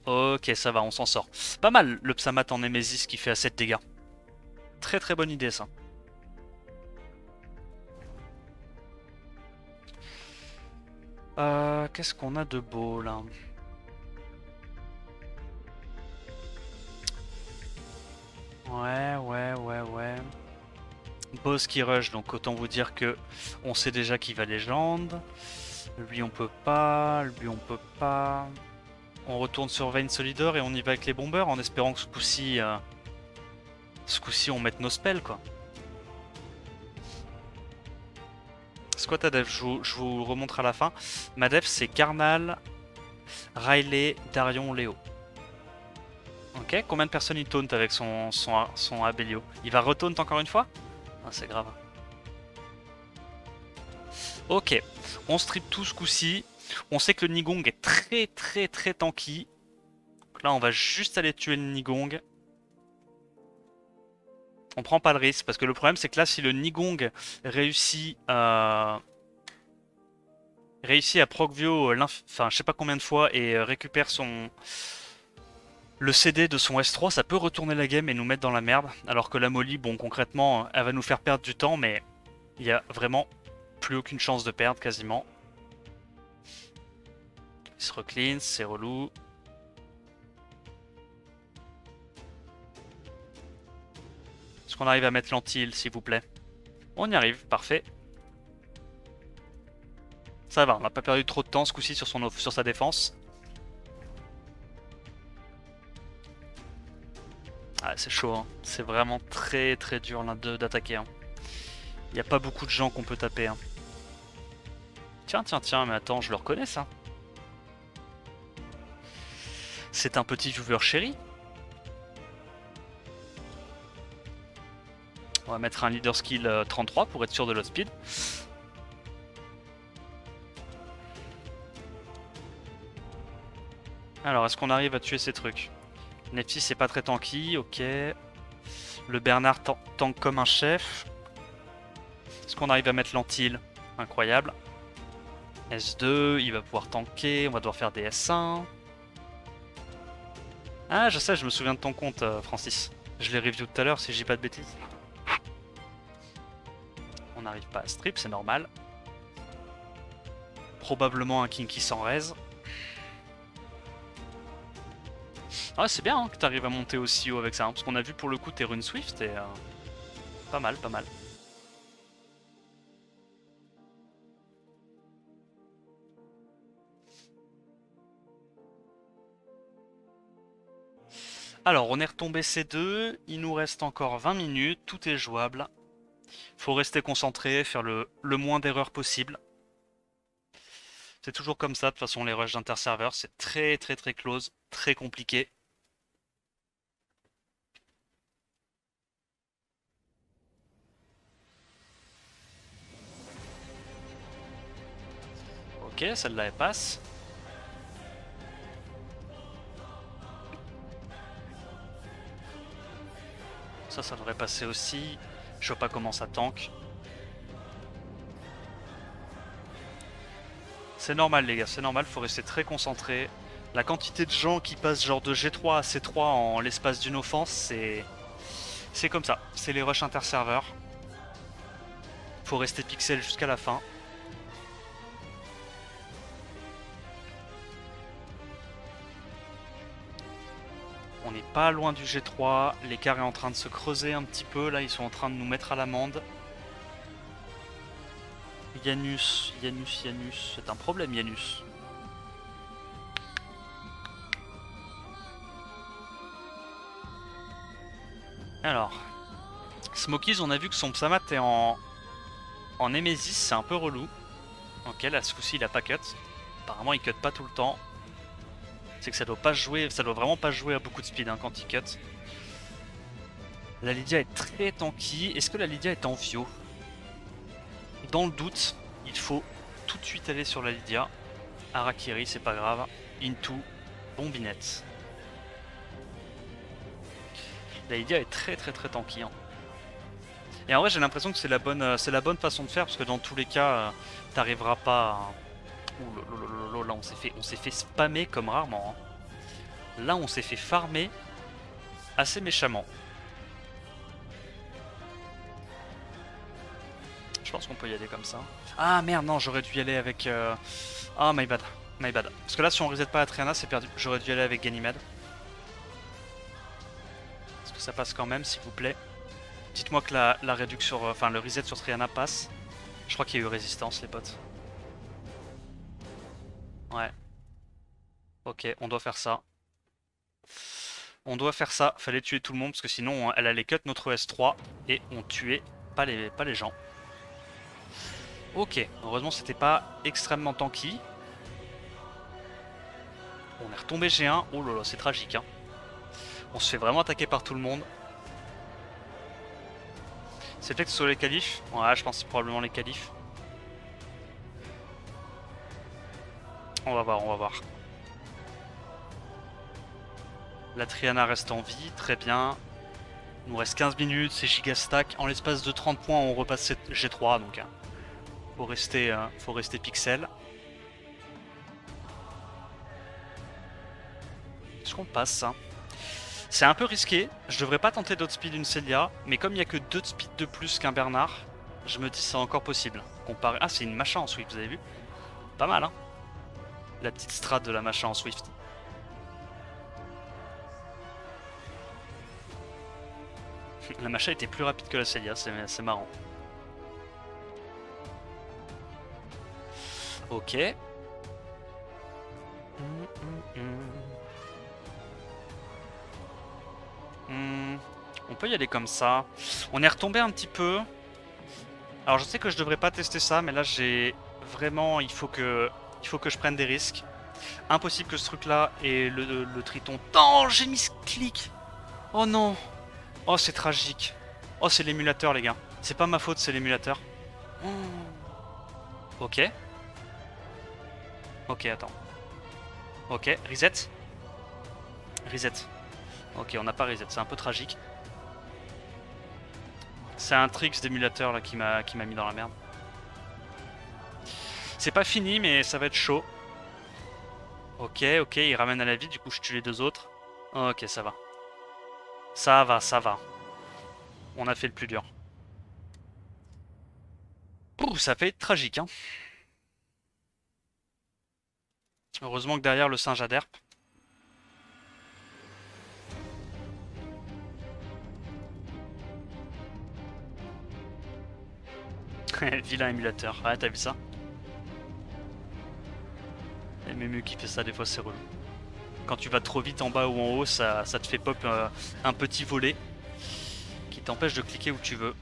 Ok, ça va, on s'en sort. Pas mal le Psamat en Nemesis qui fait à 7 dégâts. Très très bonne idée ça. Qu'est-ce qu'on a de beau là? Ouais. Boss qui rush, donc autant vous dire que on sait déjà qu'il va légende. Lui on peut pas, lui on peut pas. On retourne sur Vayne Solidor et on y va avec les bombers en espérant que ce coup-ci on mette nos spells quoi. C'est quoi ta dev? Je vous remontre à la fin. Ma dev c'est Karnal, Riley, Darion, Léo. Ok, combien de personnes il taunt avec son Abelio? Il va retaunt encore une fois? Ah, c'est grave. Ok, on strip tout ce coup-ci. On sait que le Nigong est très tanky. Donc là, on va juste aller tuer le Nigong. On prend pas le risque parce que le problème c'est que là, si le Nigong réussit à Procvio, enfin je sais pas combien de fois et récupère le CD de son S3, ça peut retourner la game et nous mettre dans la merde. Alors que la Molly, bon concrètement, elle va nous faire perdre du temps, mais il y a vraiment plus aucune chance de perdre quasiment. Il se reclean, c'est relou. Est-ce qu'on arrive à mettre l'anti-heal, s'il vous plaît? On y arrive, parfait. Ça va, on n'a pas perdu trop de temps ce coup-ci sur sa défense. Ah, c'est chaud, hein. C'est vraiment très dur l'un d'eux d'attaquer. Hein. Il n'y a pas beaucoup de gens qu'on peut taper. Hein. Tiens, mais attends, je le reconnais ça. C'est un petit viewer chéri. On va mettre un leader skill 33 pour être sûr de l'autre speed. Alors, est-ce qu'on arrive à tuer ces trucs? Nepsi, c'est pas très tanky, ok. Le Bernard tank comme un chef. Est-ce qu'on arrive à mettre l'antil? Incroyable. S2, il va pouvoir tanker, on va devoir faire des S1. Ah, je sais, je me souviens de ton compte, Francis. Je l'ai review tout à l'heure, si je dis pas de bêtises. On n'arrive pas à strip, c'est normal. Probablement un Kinky sans raise. Ah, c'est bien hein, que tu arrives à monter aussi haut avec ça, hein, parce qu'on a vu pour le coup tes runes Swift et pas mal. Alors, on est retombé C2, il nous reste encore 20 minutes, tout est jouable. Faut rester concentré, faire le moins d'erreurs possible. C'est toujours comme ça, de toute façon, les rushs d'interserveurs, c'est très close, très compliqué. Ok, celle-là elle passe. Ça devrait passer aussi. Je vois pas comment ça tank. C'est normal les gars, c'est normal, faut rester très concentré. La quantité de gens qui passent genre de G3 à C3 en l'espace d'une offense, c'est comme ça. C'est les rushs interserveurs. Faut rester pixel jusqu'à la fin. On n'est pas loin du G3, l'écart est en train de se creuser un petit peu, là ils sont en train de nous mettre à l'amende. Janus, c'est un problème Janus. Alors, Smokies, on a vu que son Psamat est en Nemesis, c'est un peu relou. Ok, là ce coup-ci il a pas cut. Apparemment il cut pas tout le temps. C'est que ça doit vraiment pas jouer à beaucoup de speed hein, quand il cut. La Lydia est très tanky. Est-ce que la Lydia est en Vio? Dans le doute, il faut tout de suite aller sur la Lydia. Harakiri, c'est pas grave. Into, bombinette. La Lydia est très tanky. Hein. Et en vrai, j'ai l'impression que c'est la bonne façon de faire parce que dans tous les cas, t'arriveras pas à... Ouh là, on s'est fait spammer comme rarement. Hein. Là, on s'est fait farmer assez méchamment. Je pense qu'on peut y aller comme ça. Ah merde, non, j'aurais dû y aller avec... Ah, my bad. Parce que là, si on reset pas la Triana, c'est perdu. J'aurais dû y aller avec Ganymede. Est-ce que ça passe quand même, s'il vous plaît? Dites-moi que la réduction, enfin le reset sur Triana passe. Je crois qu'il y a eu résistance, les potes. Ouais. Ok, on doit faire ça. Fallait tuer tout le monde parce que sinon elle allait cut notre S3 et on tuait pas les gens. Ok, heureusement c'était pas extrêmement tanky. On est retombé G1, oh là là c'est tragique hein. On se fait vraiment attaquer par tout le monde. C'est peut-être que ce soit les qualifs. Ouais, je pense que c'est probablement les qualifs. On va voir, on va voir. La Triana reste en vie, très bien. Il nous reste 15 minutes, c'est giga stack. En l'espace de 30 points, on repasse G3, donc faut rester pixel. Est-ce qu'on passe ça? C'est un peu risqué, je devrais pas tenter d'outspeed une Célia, mais comme il n'y a que 2 de speed de plus qu'un Bernard, je me dis c'est encore possible. Comparé... Ah, c'est une machin en Swift, vous avez vu? Pas mal, hein? La petite strat de la machin en Swift. La machin était plus rapide que la Célia, c'est marrant. Ok. On peut y aller comme ça. On est retombé un petit peu. Alors je sais que je devrais pas tester ça, mais là j'ai vraiment... Il faut que je prenne des risques. Impossible que ce truc là et le triton... Oh, j'ai mis ce clic. Oh non. Oh, c'est tragique. Oh, c'est l'émulateur, les gars. C'est pas ma faute, c'est l'émulateur. Oh. Ok. Ok, attends. Ok, reset. Reset. Ok, on n'a pas reset, c'est un peu tragique. C'est un tricks d'émulateur là qui m'a mis dans la merde. C'est pas fini, mais ça va être chaud. Ok, ok, il ramène à la vie, du coup je tue les deux autres. Ok, ça va. Ça va, ça va. On a fait le plus dur. Ouh, ça fait tragique, hein. Heureusement que derrière le singe adherbe. Vilain émulateur. Ouais, t'as vu ça? Et Memu qui fait ça, des fois c'est relou. Quand tu vas trop vite en bas ou en haut, ça te fait pop un petit volet qui t'empêche de cliquer où tu veux.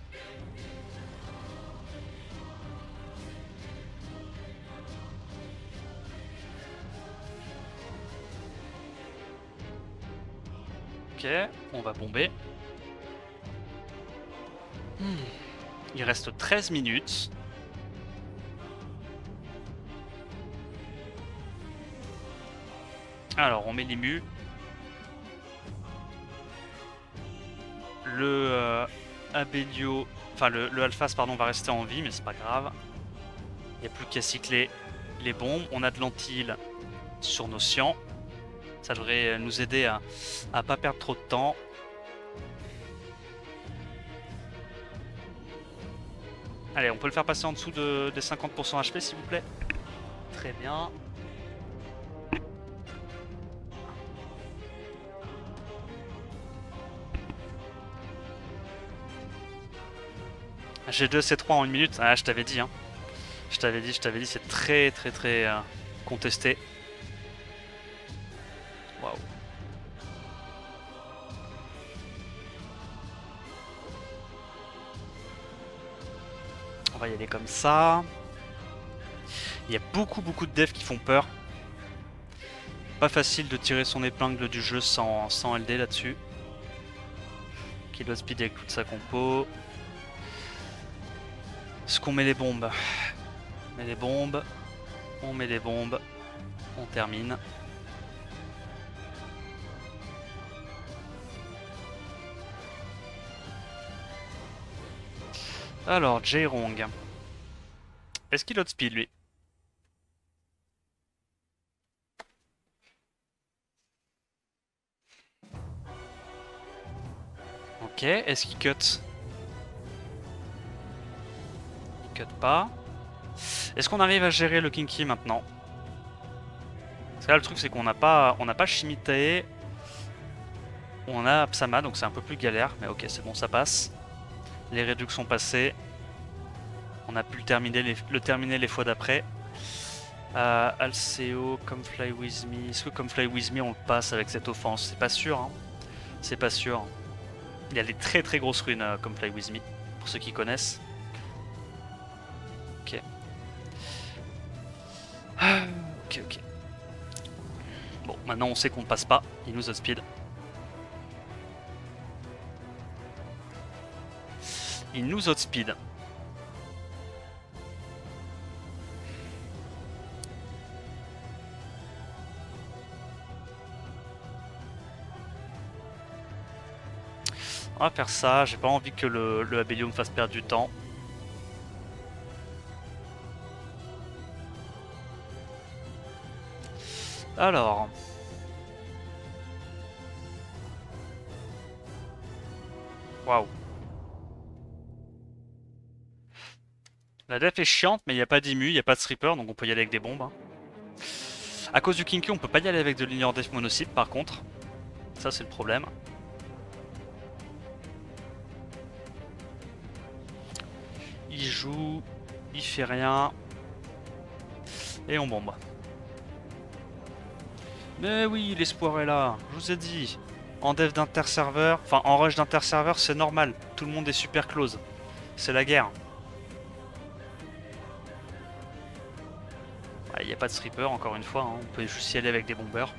Ok, on va bomber. Il reste 13 minutes. Alors, on met l'ému. Le Abelio, enfin le Alphas, pardon, va rester en vie, mais c'est pas grave. Il n'y a plus qu'à cycler les bombes. On a de l'antil sur nos Cians. Ça devrait nous aider à pas perdre trop de temps. Allez, on peut le faire passer en dessous des 50% HP, s'il vous plaît. Très bien. G2, C3 en 1 minute. Ah, je t'avais dit, hein. Je t'avais dit, c'est très contesté. Waouh. On va y aller comme ça. Il y a beaucoup de devs qui font peur. Pas facile de tirer son épingle du jeu sans LD là-dessus. Qui doit speed avec toute sa compo. Est-ce qu'on met les bombes? On met les bombes. On met les bombes. On termine. Alors, Jaerong. Est-ce qu'il outspeed lui? Ok, est-ce qu'il cut? Il cut pas. Est-ce qu'on arrive à gérer le Kinky maintenant? Parce que là le truc c'est qu'on n'a pas Shimitae. On a Psama, donc c'est un peu plus galère, mais ok, c'est bon, ça passe. Les réductions sont passées. On a pu le terminer les fois d'après. Alceo, Come Fly With Me. Est-ce que Come Fly With Me on le passe avec cette offense? C'est pas sûr, hein. C'est pas sûr. Il y a des très grosses runes Come Fly With Me, pour ceux qui connaissent. Ok. Ok. Bon, maintenant on sait qu'on ne passe pas. Il nous outspeed. Il nous outspeed. On va faire ça, j'ai pas envie que le Abelio me fasse perdre du temps. Alors... Waouh. La def est chiante, mais il n'y a pas d'immu, il n'y a pas de stripper, donc on peut y aller avec des bombes. Hein. À cause du Kinky, on peut pas y aller avec de ligneur def monocycle par contre. Ça c'est le problème. Il joue, il fait rien. Et on bombe. Mais oui, l'espoir est là, je vous ai dit. En dev d'interserveur, enfin en rush d'interserveur, c'est normal. Tout le monde est super close. C'est la guerre. Il n'y a pas de stripper encore une fois, hein. On peut juste y aller avec des bombers.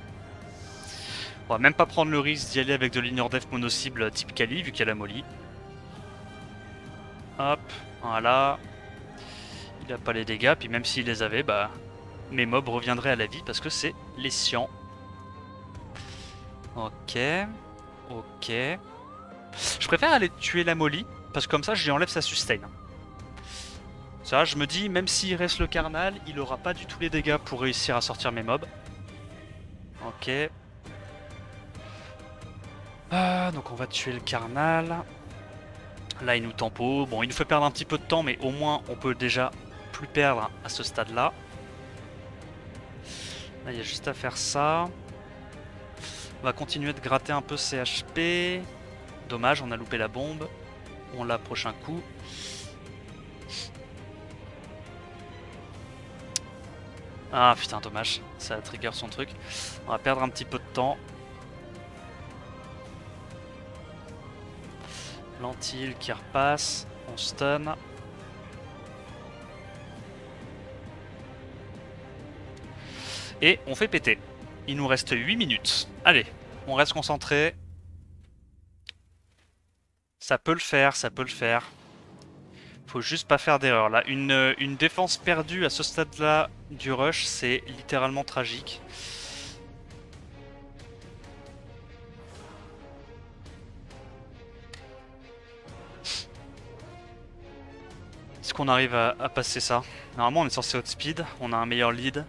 On va même pas prendre le risque d'y aller avec de ligneur def mono-cible type Kali vu qu'il y a la molly. Hop, voilà. Il a pas les dégâts, puis même s'il les avait, bah mes mobs reviendraient à la vie parce que c'est les scients. Ok, ok. Je préfère aller tuer la molly parce que comme ça je lui enlève sa sustain. Ça, je me dis, même s'il reste le carnal, il aura pas du tout les dégâts pour réussir à sortir mes mobs. Ok. Donc on va tuer le carnal. Là, il nous tempo. Bon, il nous fait perdre un petit peu de temps, mais au moins, on peut déjà plus perdre à ce stade-là. Là, il y a juste à faire ça. On va continuer de gratter un peu ses HP. Dommage, on a loupé la bombe. On l'a prochain coup. Ah putain, dommage, ça a trigger son truc. On va perdre un petit peu de temps. Lentille qui repasse, on stun. Et on fait péter. Il nous reste 8 minutes. Allez, on reste concentré. Ça peut le faire, ça peut le faire. Faut juste pas faire d'erreur. Là, une défense perdue à ce stade-là du rush, c'est littéralement tragique. Est-ce qu'on arrive à passer ça? Normalement, on est censé outspeed. On a un meilleur lead.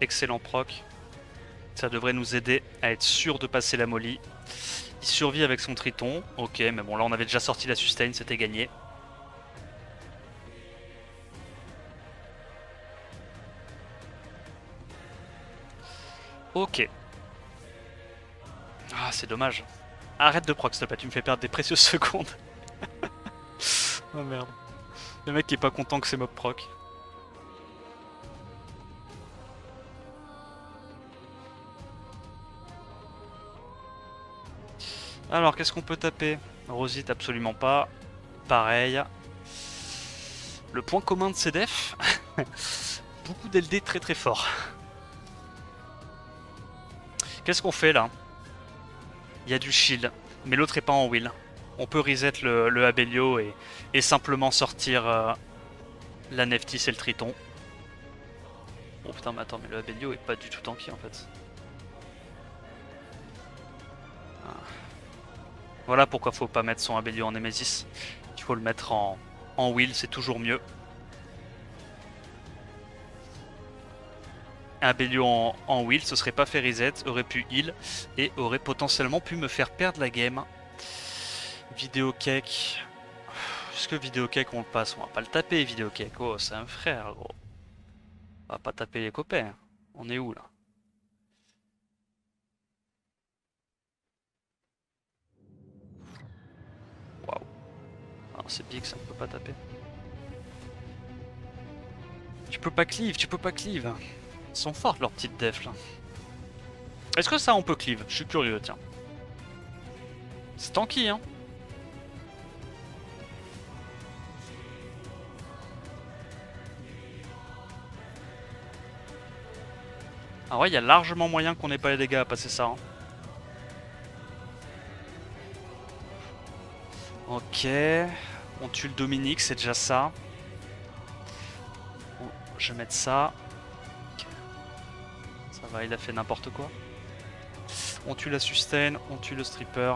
Excellent proc. Ça devrait nous aider à être sûr de passer la molly. Il survit avec son triton. Ok, mais bon, là on avait déjà sorti la sustain, c'était gagné. Ok. Ah, c'est dommage. Arrête de proc, s'il te plaît, tu me fais perdre des précieuses secondes. Oh merde. Le mec qui est pas content que c'est mob proc. Alors, qu'est-ce qu'on peut taper? Rosite, absolument pas. Pareil. Le point commun de ces defs, beaucoup d'LD très très fort. Qu'est-ce qu'on fait là? Il y a du shield, mais l'autre est pas en will. On peut reset le Abelio et simplement sortir la Neftis et le Triton. Oh putain, mais attends, mais le Abelio est pas du tout tanky en fait. Voilà pourquoi faut pas mettre son Abelio en Nemesis. Il faut le mettre en will, c'est toujours mieux. Un Abelio en will, ce serait pas fait reset, aurait pu heal et aurait potentiellement pu me faire perdre la game. Vidéo cake. Est-ce que vidéo cake on le passe? On va pas le taper vidéo cake. Oh, c'est un frère gros. On va pas taper les copains. On est où là? Waouh. Alors c'est big, ça ne peut pas taper. Tu peux pas cleave, tu peux pas cleave. Ils sont fortes leurs petites defs là. Est-ce que ça on peut cleave? Je suis curieux, tiens. C'est tanky hein. Ah ouais, il y a largement moyen qu'on ait pas les dégâts à passer ça. Hein. Ok. On tue le Dominique, c'est déjà ça. Bon, je vais mettre ça. Okay. Ça va, il a fait n'importe quoi. On tue la sustain, on tue le stripper.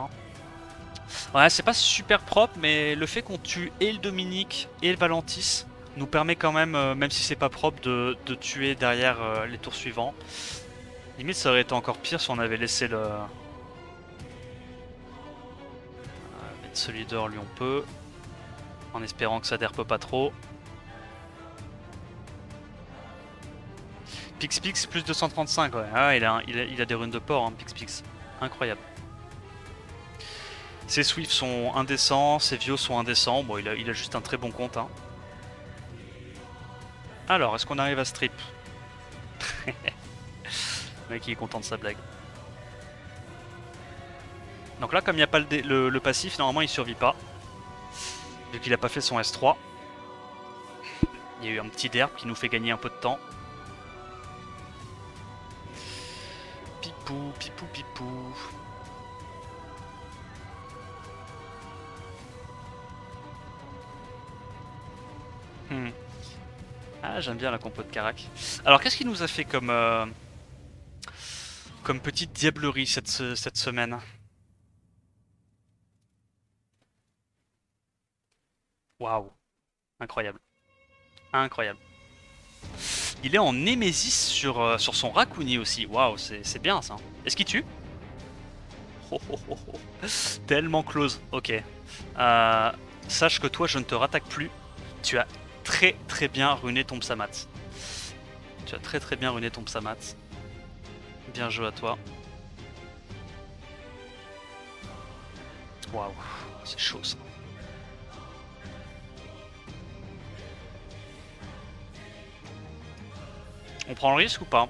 Ouais, c'est pas super propre, mais le fait qu'on tue et le Dominique et le Valentis nous permet quand même, même si c'est pas propre, de tuer derrière les tours suivants. Limite, ça aurait été encore pire si on avait laissé le... mettre ce leader, lui on peut. En espérant que ça derpe pas trop. Pix plus 235, ouais. Ah, il a des runes de port, hein, Pix. Incroyable. Ses Swift sont indécents, ses Vios sont indécents. Bon, il a juste un très bon compte. Hein. Alors, est-ce qu'on arrive à strip? Le mec, il est content de sa blague. Donc là, comme il n'y a pas le passif, normalement, il survit pas. Vu qu'il a pas fait son S3. Il y a eu un petit derp qui nous fait gagner un peu de temps. Pipou. Ah, j'aime bien la compo de Karak. Alors, qu'est-ce qu'il nous a fait comme petite diablerie cette semaine? Waouh. Incroyable. Il est en Némésis sur son Rakuni aussi. Waouh, c'est bien ça. Est-ce qu'il tue? Tellement close. Ok. Sache que toi, je ne te rattaque plus. Tu as très bien runé ton Psamat. Bien joué à toi. Waouh, c'est chaud ça. On prend le risque ou pas?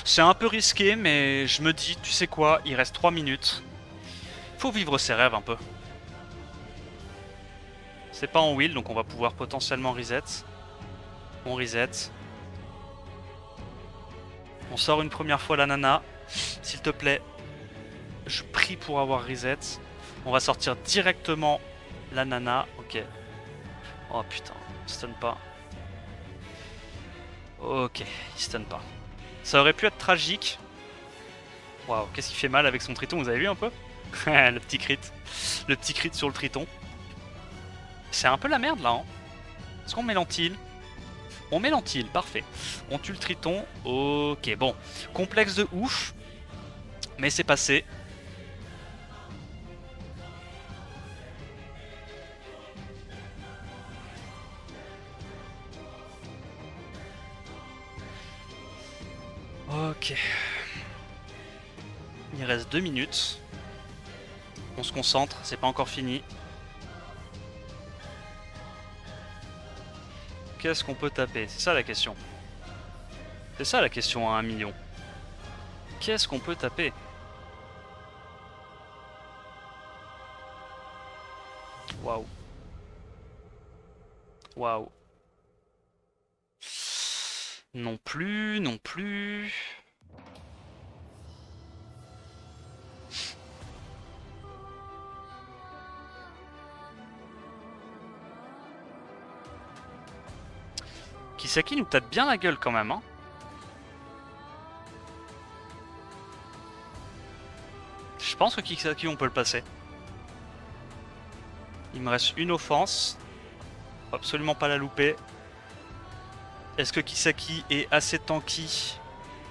C'est un peu risqué, mais je me dis, tu sais quoi, il reste 3 minutes. Faut vivre ses rêves un peu. C'est pas en wheel, donc on va pouvoir potentiellement reset. On reset. On sort une première fois la nana. S'il te plaît, je prie pour avoir reset. On va sortir directement la nana. Ok. Oh putain, il stun pas. Ok, il stun pas. Ça aurait pu être tragique. Waouh, qu'est-ce qu'il fait mal avec son triton, vous avez vu un peu? Le petit crit. Le petit crit sur le triton. C'est un peu la merde là, hein. Est-ce qu'on met l'antil? On met l'antil, parfait. On tue le triton. Ok, bon. Complexe de ouf. Mais c'est passé. Ok. Il reste 2 minutes. On se concentre, c'est pas encore fini. Qu'est-ce qu'on peut taper? C'est ça la question. C'est ça la question à 1 million. Qu'est-ce qu'on peut taper? Waouh. Waouh. Non plus, non plus. Kisaki nous tape bien la gueule quand même, hein. Je pense que Kisaki on peut le passer. Il me reste une offense. Faut absolument pas la louper. Est-ce que Kisaki est assez tanky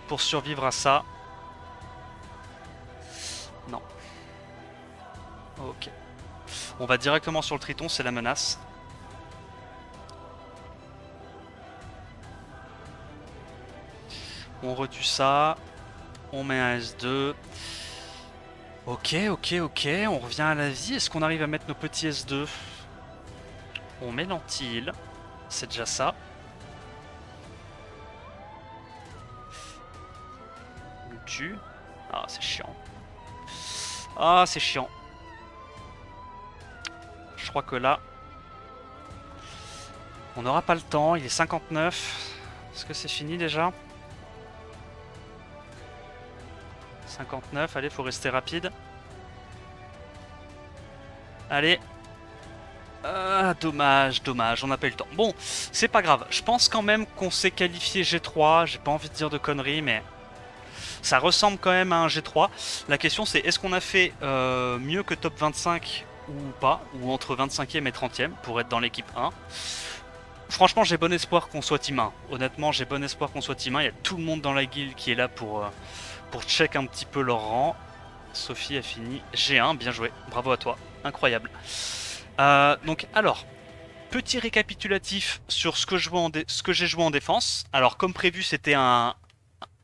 pour survivre à ça? Non. Ok. On va directement sur le Triton, c'est la menace. On retue ça. On met un S2. Ok, on revient à la vie. Est-ce qu'on arrive à mettre nos petits S2? On met l'antil. C'est déjà ça. On tue. Ah, c'est chiant. Ah, c'est chiant. Je crois que là, on n'aura pas le temps. Il est 59. Est-ce que c'est fini déjà? 59, allez, faut rester rapide. Allez. Ah, dommage, on n'a pas eu le temps. Bon, c'est pas grave. Je pense quand même qu'on s'est qualifié G3. J'ai pas envie de dire de conneries, mais Ça ressemble quand même à un G3. La question c'est est-ce qu'on a fait mieux que top 25 ou pas, ou entre 25e et 30e pour être dans l'équipe 1. Franchement j'ai bon espoir qu'on soit team 1. Honnêtement j'ai bon espoir qu'on soit team 1. Il y a tout le monde dans la guilde qui est là pour check un petit peu leur rang. Sophie a fini G1, bien joué, bravo à toi, incroyable. Donc alors, petit récapitulatif sur ce que j'ai joué en défense. Alors comme prévu c'était un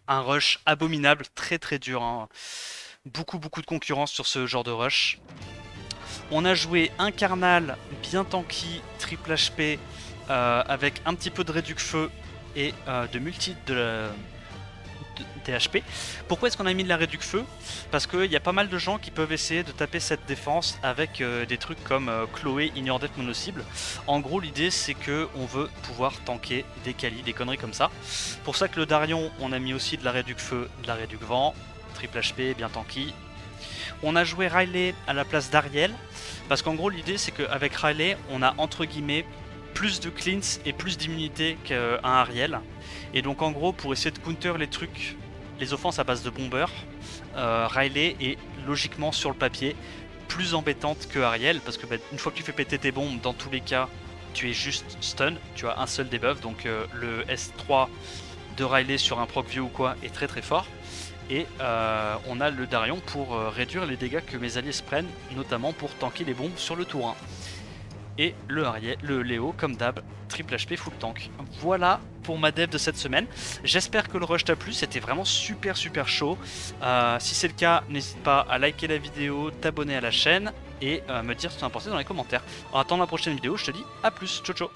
rush abominable, très très dur, hein. Beaucoup de concurrence sur ce genre de rush. On a joué un Carnal bien tanky, triple HP, avec un petit peu de réduc feu et de multi des HP. Pourquoi est-ce qu'on a mis de la réduc feu? Parce qu'il y a pas mal de gens qui peuvent essayer de taper cette défense avec des trucs comme Chloé, Ignore Death, Mono-cible. En gros l'idée c'est que on veut pouvoir tanker des Kali, des conneries comme ça. Pour ça que le Darion on a mis aussi de la réduc feu, de la réduc vent, triple HP, bien tanky. On a joué Riley à la place d'Ariel, parce qu'en gros l'idée c'est qu'avec Riley on a entre guillemets plus de cleans et plus d'immunité qu'un Ariel. Et donc en gros pour essayer de counter les trucs, les offenses à base de bombeurs, Riley est logiquement sur le papier plus embêtante que Ariel, parce que une fois que tu fais péter tes bombes, dans tous les cas tu es juste stun, tu as un seul debuff, donc le S3 de Riley sur un proc vieux ou quoi est très très fort. Et on a le Darion pour réduire les dégâts que mes alliés se prennent, notamment pour tanker les bombes sur le tour 1. Et le Léo, comme d'hab, triple HP full tank. Voilà pour ma dev de cette semaine. J'espère que le rush t'a plu, c'était vraiment super chaud. Si c'est le cas, n'hésite pas à liker la vidéo, t'abonner à la chaîne et me dire ce que tu en as pensé dans les commentaires. En attendant la prochaine vidéo, je te dis à plus, ciao ciao.